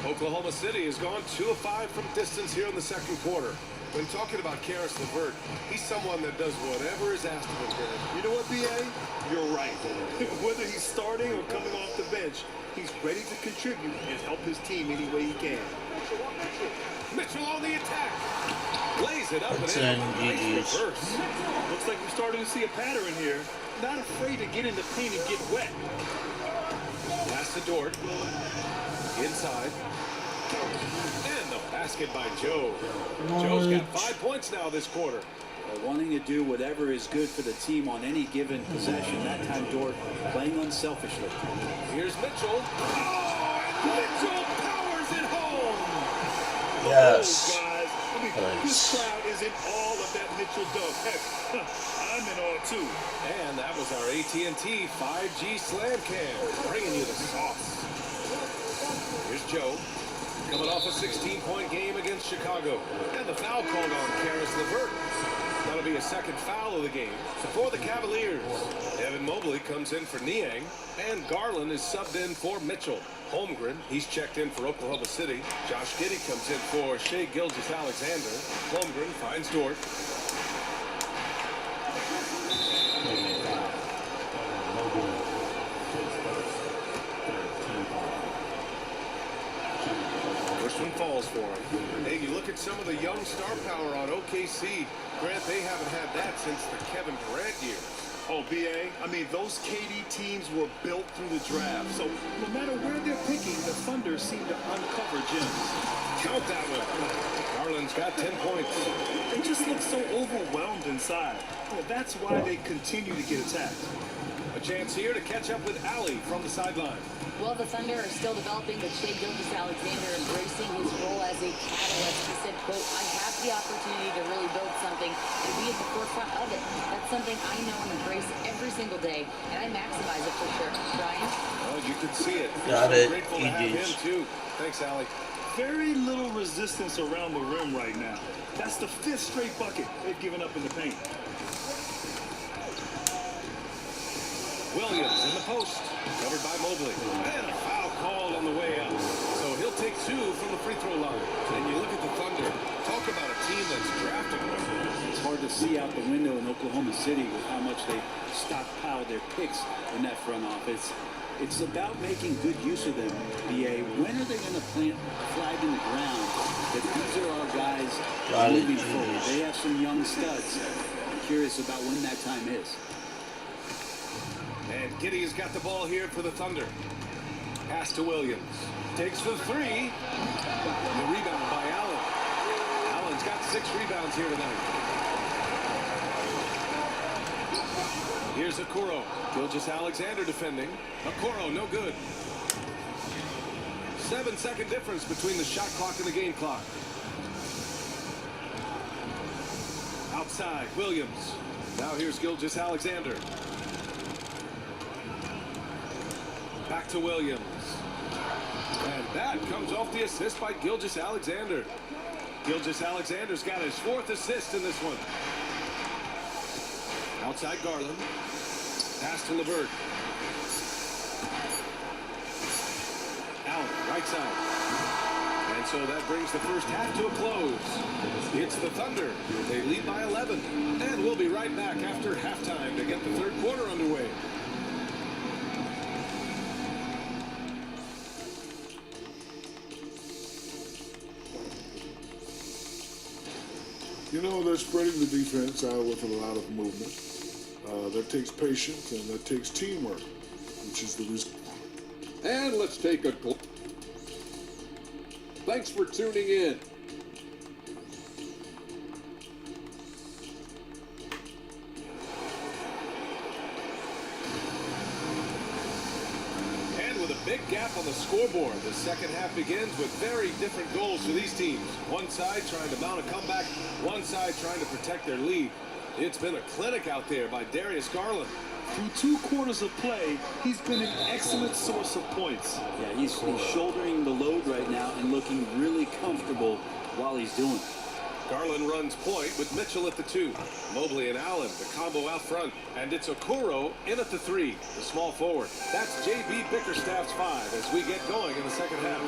Oklahoma City has gone 2 of 5 from distance here in the second quarter. When talking about Karis LeVert, he's someone that does whatever is asked of him, Grant. You know what, B.A.? You're right. Whether he's starting or coming off the bench, he's ready to contribute and help his team any way he can. Mitchell on the attack. Blaze it up That's and in. in, Nice reverse. Looks like we're starting to see a pattern here. Not afraid to get in the paint and get wet. Pass to Dort. Inside. And the basket by Joe. Joe's got 5 points now this quarter. Wanting to do whatever is good for the team on any given possession. That time, Dort playing unselfishly. Here's Mitchell. Oh, and Mitchell powers it home. Yes. Oh, guys. I mean, this crowd is in all of that Mitchell dunk. Heck, I'm in all too. And that was our AT&T 5G Slam Cam, bringing you the sauce. Here's Joe, coming off a 16-point game against Chicago. And the foul called on Karis LeVert. That'll be a second foul of the game. So for the Cavaliers, Evan Mobley comes in for Niang, and Garland is subbed in for Mitchell. Holmgren, he's checked in for Oklahoma City. Josh Giddey comes in for Shai Gilgeous-Alexander. Holmgren finds Dort. First one falls for him. Hey, you look at some of the young star power on OKC. Grant, they haven't had that since the Kevin Durant years. Oh, BA, I mean, those KD teams were built through the draft. So no matter where they're picking, the Thunder seem to uncover gems. Count that one. Garland's got 10 points. They just look so overwhelmed inside. Well, that's why they continue to get attacked. A chance here to catch up with Allie from the sideline. Well, the Thunder are still developing, but Shai Gilgeous-Alexander embracing his role as a catalyst. He said, quote, I have the opportunity to really build something, to be at the forefront of it. That's something I know and embrace every single day, and I maximize it for sure. Brian? Well, you can see it. Got so it. Grateful to have him, too. Thanks, Allie. Very little resistance around the rim right now. That's the 5th straight bucket they've given up in the paint. Williams in the post, covered by Mobley. And a foul called on the way out. So he'll take 2 from the free throw line. And you look at the Thunder, talk about a team that's drafted well. It's hard to see out the window in Oklahoma City with how much they stockpile their picks in that front office. It's about making good use of them, BA. When are they going to plant a flag in the ground that these are our guys moving forward? They have some young studs. I'm curious about when that time is. And Giddey has got the ball here for the Thunder. Pass to Williams. Takes the 3. And the rebound by Allen. Allen's got 6 rebounds here tonight. Here's Okoro. Gilgeous-Alexander defending. Okoro, no good. 7-second difference between the shot clock and the game clock. Outside, Williams. Now here's Gilgeous-Alexander. Back to Williams. And that comes off the assist by Gilgeous-Alexander. Gilgeous-Alexander's got his 4th assist in this one. Outside Garland. Pass to LeVert. Allen, right side. And so that brings the first half to a close. It's the Thunder. They lead by 11. And we'll be right back after halftime to get the third quarter underway. You know, they're spreading the defense out with a lot of movement. That takes patience and that takes teamwork, which is the reason. And let's take a thanks for tuning in. And with a big gap on the scoreboard, the second half begins with very different goals for these teams. One side trying to mount a comeback, one side trying to protect their lead. It's been a clinic out there by Darius Garland. Through 2 quarters of play, he's been an excellent source of points. Yeah, he's shouldering the load right now and looking really comfortable while he's doing it. Garland runs point with Mitchell at the 2. Mobley and Allen, the combo out front. And it's Okoro in at the 3, the small forward. That's J.B. Bickerstaff's 5 as we get going in the second half.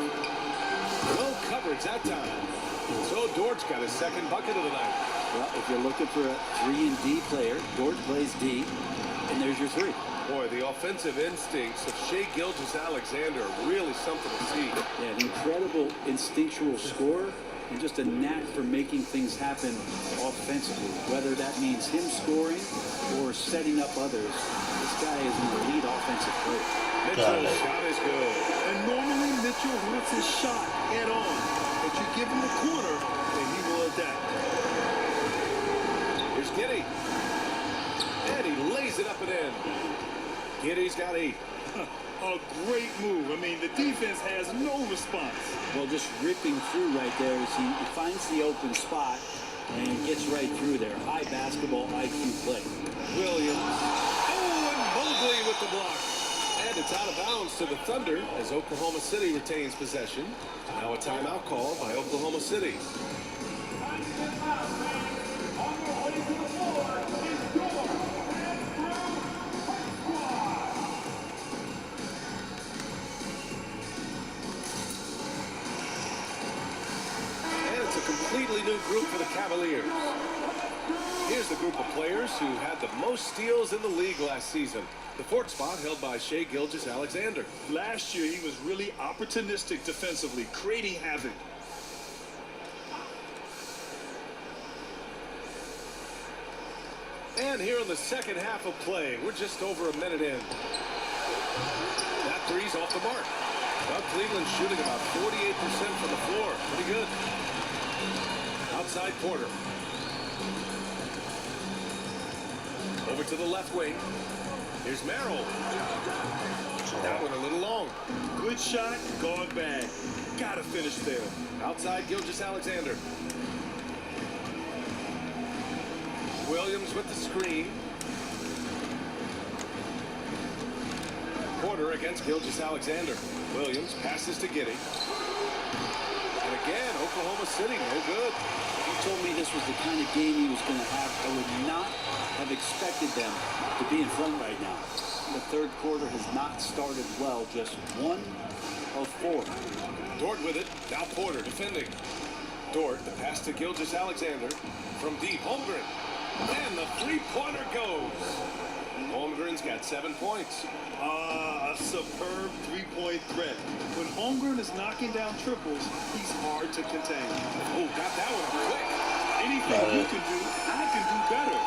No coverage that time. So Dort's got his second bucket of the night. Well, if you're looking for a 3 and D player, Dort plays D, and there's your 3. Boy, the offensive instincts of Shai Gilgeous-Alexander are really something to see. Yeah, an incredible instinctual scorer and just a knack for making things happen offensively, whether that means him scoring or setting up others. This guy is an elite offensive player. Mitchell's shot is good. And normally Mitchell wants his shot head on. But you give him the corner, and he will adapt. Here's Giddey. And he lays it up and in. Giddey's got 8. A great move. I mean, the defense has no response. Well, just ripping through right there as he finds the open spot and gets right through there. High basketball IQ play. Williams. Oh, and Mobley with the block. And it's out of bounds to the Thunder as Oklahoma City retains possession. Now a timeout called by Oklahoma City. completely new group for the Cavaliers. Here's the group of players who had the most steals in the league last season. The fourth spot held by Shai Gilgeous-Alexander. Last year, he was really opportunistic defensively, creating havoc. And here in the second half of play, we're just over a minute in. That three's off the mark. Well, Cleveland's shooting about 48% from the floor. Pretty good. Outside Porter. Over to the left wing. Here's Merrill. That one a little long. Good shot, gone bad. Gotta finish there. Outside Gilgeous-Alexander. Williams with the screen. Porter against Gilgeous-Alexander. Williams passes to Giddey. And again, Oklahoma City, no good. If you told me this was the kind of game he was going to have, I would not have expected them to be in front right now. The third quarter has not started well, just 1 of 4. Dort with it. Now Porter defending. Dort, the pass to Gilgeous-Alexander. From deep, Holmgren. And the three-pointer goes. Holmgren's got 7 points. A superb three-point threat. When Holmgren is knocking down triples, he's hard to contain. Oh, got that one quick. Anything you can do, I can do better.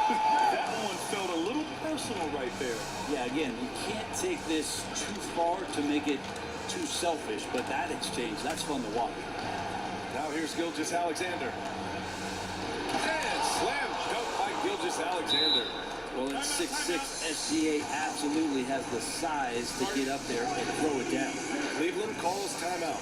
That one felt a little personal right there. Yeah, again, you can't take this too far to make it too selfish, but that exchange, that's fun to watch. Now here's Gilgeous-Alexander. And slam dunk by Gilgeous-Alexander. Well, at 6'6", SGA absolutely has the size to get up there and throw it down. Cleveland calls timeout.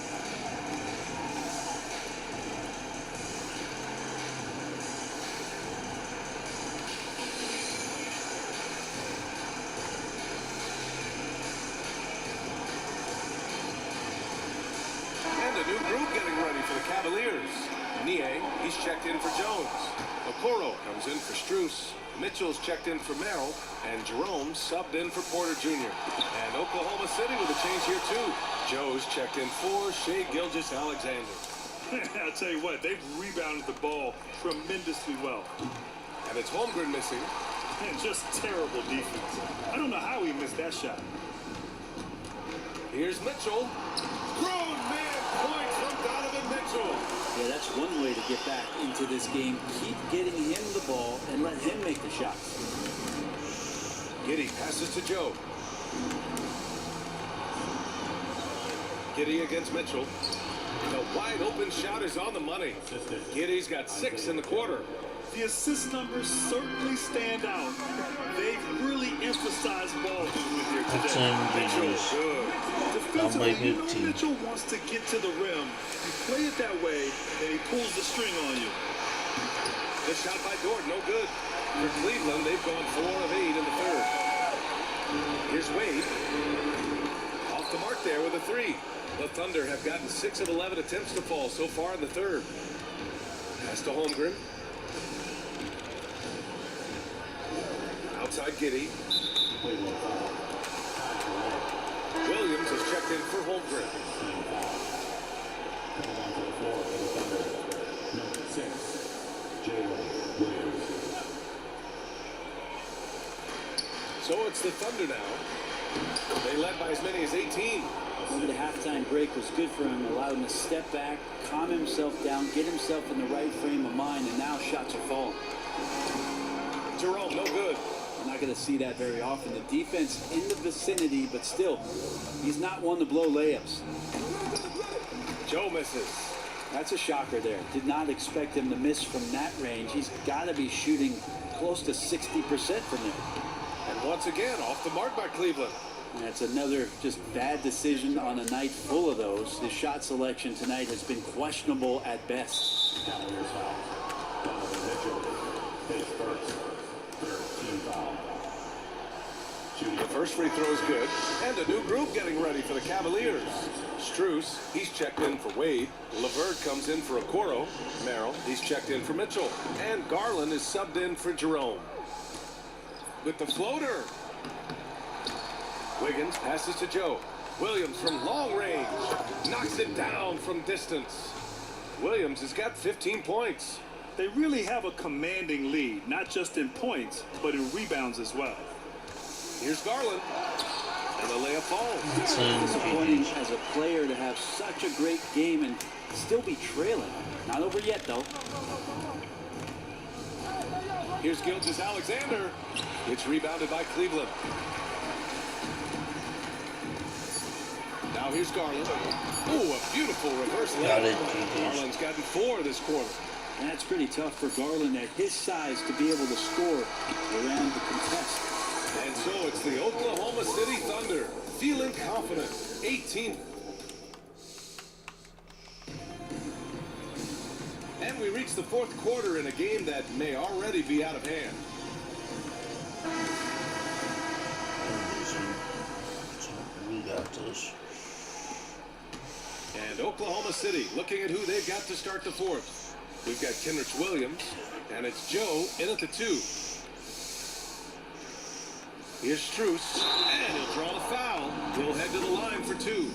And a new group getting ready for the Cavaliers. Nie, he's checked in for Jones. Okoro comes in for Strus. Mitchell's checked in for Merrill, and Jerome subbed in for Porter Jr. And Oklahoma City with a change here too. Joe's checked in for Shai Gilgeous-Alexander. I'll tell you what, they've rebounded the ball tremendously well. And it's Holmgren missing. And just terrible defense. I don't know how he missed that shot. Here's Mitchell. Grown man point from Donovan Mitchell. Yeah, that's one way to get back into this game. Keep getting him the ball and let him make the shots. Giddey passes to Joe. Giddey against Mitchell. The wide open shot is on the money. Giddey's got 6 in the quarter. The assist numbers certainly stand out. They've really emphasized ball movement here today. Mitchell, good. Defensively, Mitchell wants to get to the rim. You play it that way, and he pulls the string on you. The shot by Dort, no good. For Cleveland, they've gone 4 of 8 in the third. Here's Wade. Off the mark there with a 3. The Thunder have gotten 6 of 11 attempts to fall so far in the third. Pass to Holmgren. Outside Giddey. Williams is checked in for Holmgren. So it's the Thunder now. They led by as many as 18. Maybe the halftime break was good for him, allowed him to step back, calm himself down, get himself in the right frame of mind, and now shots are falling. Jerome, no good. You're not going to see that very often. The defense in the vicinity, but still, he's not one to blow layups. Joe misses. That's a shocker there. Did not expect him to miss from that range. He's got to be shooting close to 60% from there. And once again, off the mark by Cleveland. That's another just bad decision on a night full of those. His shot selection tonight has been questionable at best. The first free throw is good. And a new group getting ready for the Cavaliers. Strus, he's checked in for Wade. LeVert comes in for Okoro. Merrill, he's checked in for Mitchell. And Garland is subbed in for Jerome. With the floater. Wiggins passes to Joe. Williams from long range. Knocks it down from distance. Williams has got 15 points. They really have a commanding lead, not just in points, but in rebounds as well. Here's Garland. And the layup falls. It's disappointing as a player to have such a great game and still be trailing. Not over yet, though. Here's Gilgeous-Alexander. It's rebounded by Cleveland. Now here's Garland. Oh, a beautiful reverse layup. Garland's gotten 4 this quarter. That's pretty tough for Garland at his size to be able to score around the contest. And so it's the Oklahoma City Thunder feeling confident. 18. And we reach the fourth quarter in a game that may already be out of hand. We got this. And Oklahoma City looking at who they've got to start the fourth. We've got Kenrich Williams, and it's Joe in at the 2. Here's Strus, and he'll draw the foul. He'll head to the line for 2.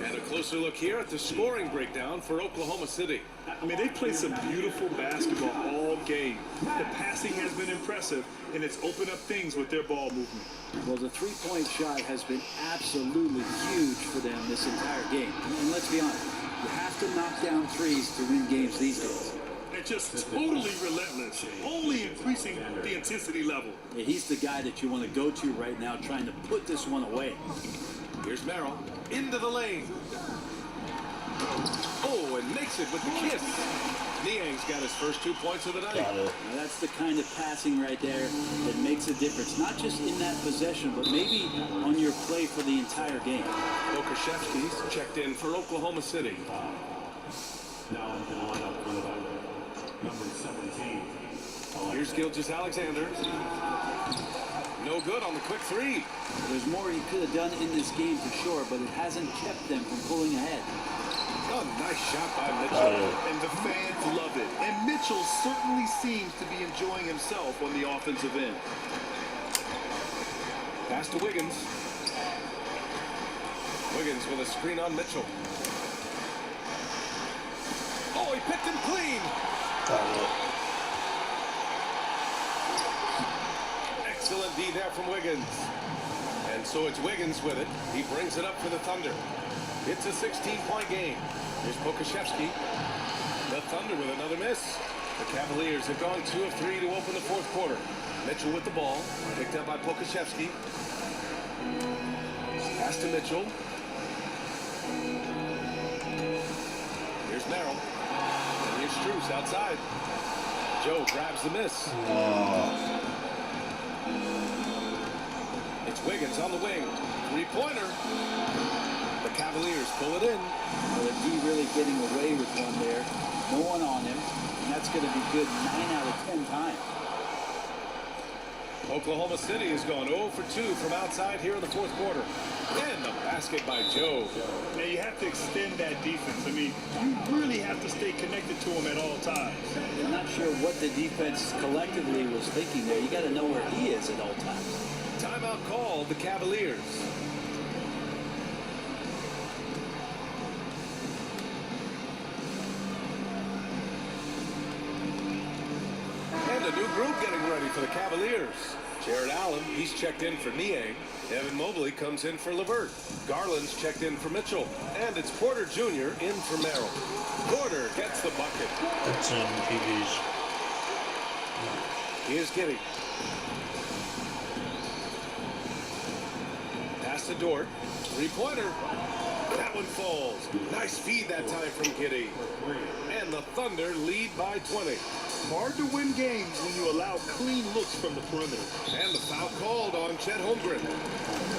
And a closer look here at the scoring breakdown for Oklahoma City. I mean, they played some beautiful basketball all game. The passing has been impressive, and it's opened up things with their ball movement. Well, the three-point shot has been absolutely huge for them this entire game. And let's be honest, you have to knock down threes to win games these days. They're just totally relentless, only increasing the intensity level. Yeah, he's the guy that you want to go to right now, trying to put this one away. Here's Merrill into the lane. Oh, and makes it with the kiss. Niang's got his first 2 points of the night. Now, that's the kind of passing right there that makes a difference, not just in that possession, but maybe on your play for the entire game. Okashevsky's checked in for Oklahoma City. Now in the lineup for the Thunder, number 17. Here's Gilgeous-Alexander. No good on the quick 3. There's more he could have done in this game for sure, but it hasn't kept them from pulling ahead. Oh, nice shot by Mitchell. And the fans love it. And Mitchell certainly seems to be enjoying himself on the offensive end. Pass to Wiggins. Wiggins with a screen on Mitchell. Oh, he picked him clean. Excellent D there from Wiggins. And so it's Wiggins with it. He brings it up for the Thunder. It's a 16-point game. Here's Pokashevsky. The Thunder with another miss. The Cavaliers have gone 2 of 3 to open the fourth quarter. Mitchell with the ball. Picked up by Pokashevsky. Pass to Mitchell. Here's Merrill. And here's Strus outside. Joe grabs the miss. It's Wiggins on the wing. 3-pointer. The Cavaliers pull it in. Well, the D really getting away with one there. No one on him. And that's going to be good 9 out of 10 times. Oklahoma City has gone 0 for 2 from outside here in the fourth quarter. And the basket by Joe. Now you have to extend that defense. I mean, you really have to stay connected to him at all times. I'm not sure what the defense collectively was thinking there. You got to know where he is at all times. Timeout called the Cavaliers. And a new group getting ready for the Cavaliers. Jared Allen, he's checked in for Niang. Evan Mobley comes in for LeVert. Garland's checked in for Mitchell. And it's Porter Jr. in for Merrill. Porter gets the bucket. That's TVs. Here's Giddey. Pass to Dort. 3-pointer. That one falls. Nice feed that time from Giddey. And the Thunder lead by 20. Hard to win games when you allow clean looks from the perimeter. And the foul called on Chet Holmgren.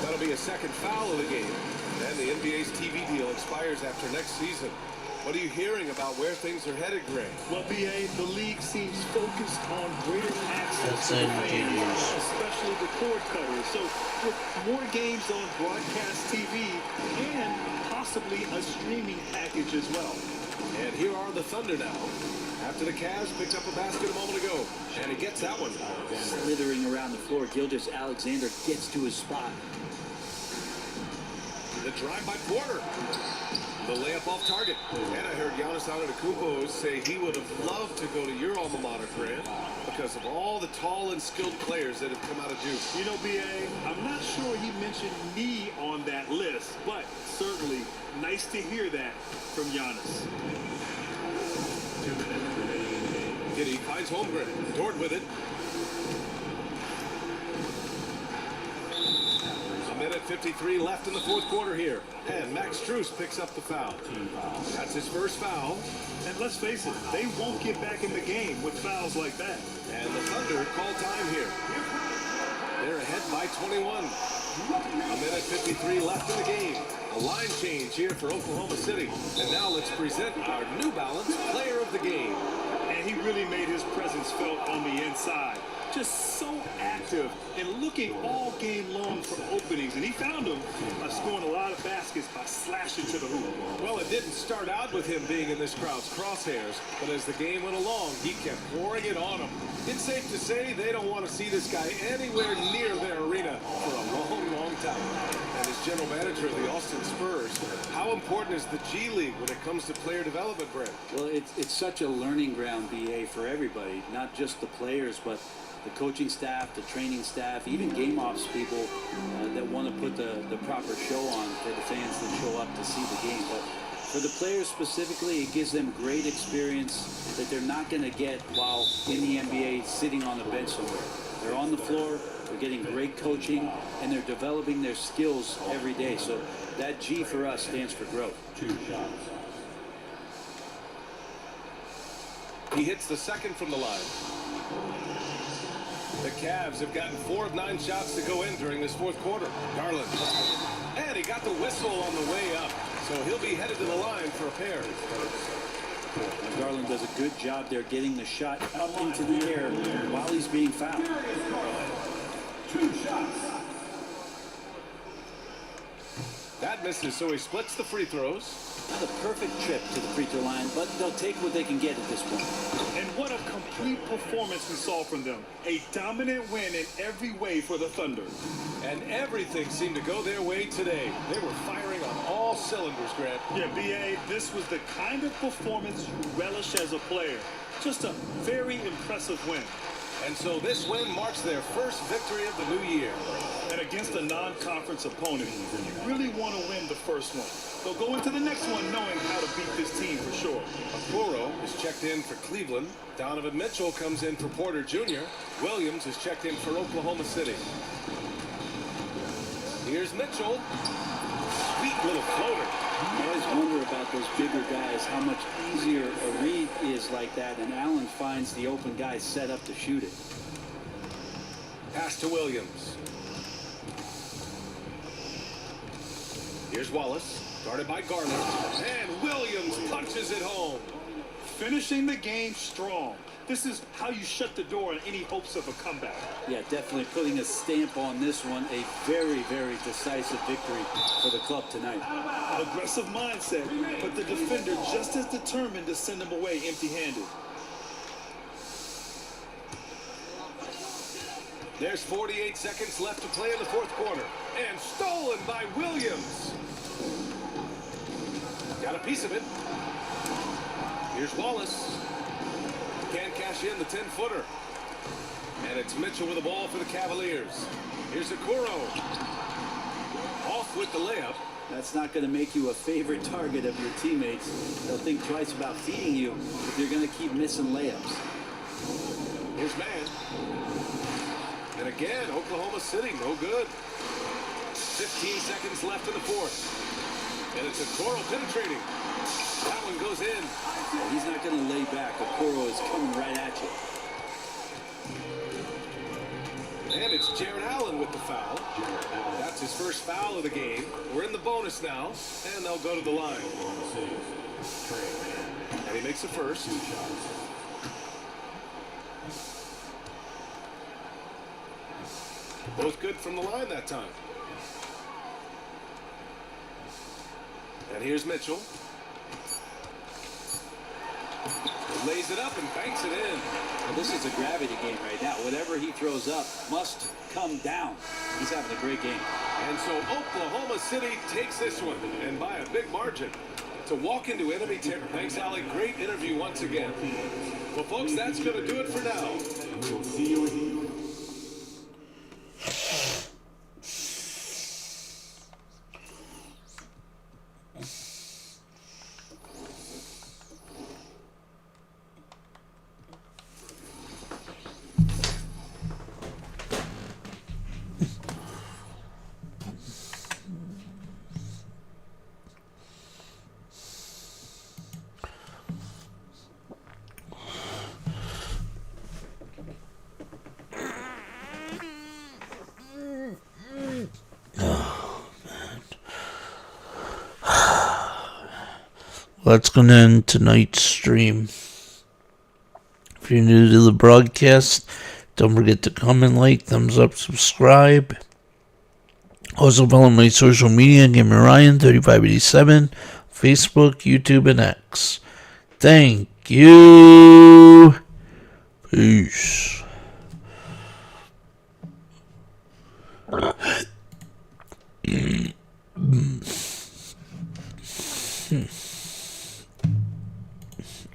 That'll be a second foul of the game. And the NBA's TV deal expires after next season. What are you hearing about where things are headed, Greg? Well, B.A., the league seems focused on greater access to the fans, especially the cord cutters. So with more games on broadcast TV and possibly a streaming package as well. And here are the Thunder now. After the Cavs picked up a basket a moment ago. And he gets that one. Slithering around the floor, Gilgeous-Alexander gets to his spot. The drive by Porter. The layup off target. And I heard Giannis Antetokounmpo say he would have loved to go to your alma mater, Grant, because of all the tall and skilled players that have come out of Duke. You know, B.A., I'm not sure he mentioned me on that list, but certainly nice to hear that from Giannis. 2 minutes remaining in the game. Giddy finds Holmgren. Dort with it. A minute 53 left in the fourth quarter here. And Max Strus picks up the foul. That's his first foul. And let's face it, they won't get back in the game with fouls like that. And the Thunder call time here. They're ahead by 21. A minute 53 left in the game. A line change here for Oklahoma City. And now let's present our New Balance Player of the Game. And he really made his presence felt on the inside. Just so active and looking all game long for openings. And he found them by scoring a lot of baskets by slashing to the hoop. Well, it didn't start out with him being in this crowd's crosshairs, but as the game went along, he kept pouring it on them. It's safe to say they don't want to see this guy anywhere near their arena for a long, long time. And as general manager of the Austin Spurs, how important is the G League when it comes to player development, Brent? Well, it's such a learning ground, BA, for everybody, not just the players, but the coaching staff, the training staff, even game ops people that want to put the proper show on for the fans that show up to see the game. But for the players specifically, it gives them great experience that they're not going to get while in the NBA sitting on a bench somewhere. They're on the floor, they're getting great coaching, and they're developing their skills every day. So that G for us stands for growth. 2 shots. He hits the second from the line. The Cavs have gotten 4 of 9 shots to go in during this fourth quarter. Garland. And he got the whistle on the way up. So he'll be headed to the line for a pair. Garland does a good job there getting the shot up into the air while he's being fouled. 2 shots. That misses, so he splits the free throws. Not a perfect trip to the free throw line, but they'll take what they can get at this point. And what a complete performance we saw from them. A dominant win in every way for the Thunder. And everything seemed to go their way today. They were firing on all cylinders, Grant. Yeah, B.A., this was the kind of performance you relish as a player. Just a very impressive win. And so this win marks their first victory of the new year. And against a non-conference opponent, you really want to win the first one. So go into the next one knowing how to beat this team for sure. Okoro is checked in for Cleveland. Donovan Mitchell comes in for Porter Jr. Williams is checked in for Oklahoma City. Here's Mitchell. Sweet little floater. I always wonder about those bigger guys, how much easier a read is like that, and Allen finds the open guy set up to shoot it. Pass to Williams. Here's Wallace, guarded by Garland, and Williams punches it home. Finishing the game strong. This is how you shut the door on any hopes of a comeback. Yeah, definitely putting a stamp on this one. A very, very decisive victory for the club tonight. Aggressive mindset, but the defender just as determined to send him away empty-handed. There's 48 seconds left to play in the fourth quarter. And stolen by Williams. Got a piece of it. Here's Wallace. Can't cash in the 10-footer. And it's Mitchell with the ball for the Cavaliers. Here's Okoro. Off with the layup. That's not going to make you a favorite target of your teammates. They'll think twice about feeding you if you're going to keep missing layups. Here's Mann. And again, Oklahoma City, no good. 15 seconds left in the fourth. And it's Okoro penetrating. That one goes in. Yeah, he's not going to lay back. Okoro is coming right at you. And it's Jared Allen with the foul. That's his first foul of the game. We're in the bonus now, and they'll go to the line. And he makes the first. Both good from the line that time. And here's Mitchell. He lays it up and banks it in. Well, this is a gravity game right now. Whatever he throws up must come down. He's having a great game. And so Oklahoma City takes this one, and by a big margin. to walk into enemy territory. Thanks, Alec. Great interview once again. Well, folks, that's going to do it for now. We'll see you again. That's going to end tonight's stream. If you're new to the broadcast, don't forget to comment, like, thumbs up, subscribe. Also follow my social media, Gamer Ryan 3587, Facebook, YouTube, and X. Thank you. Peace.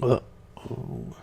Oh.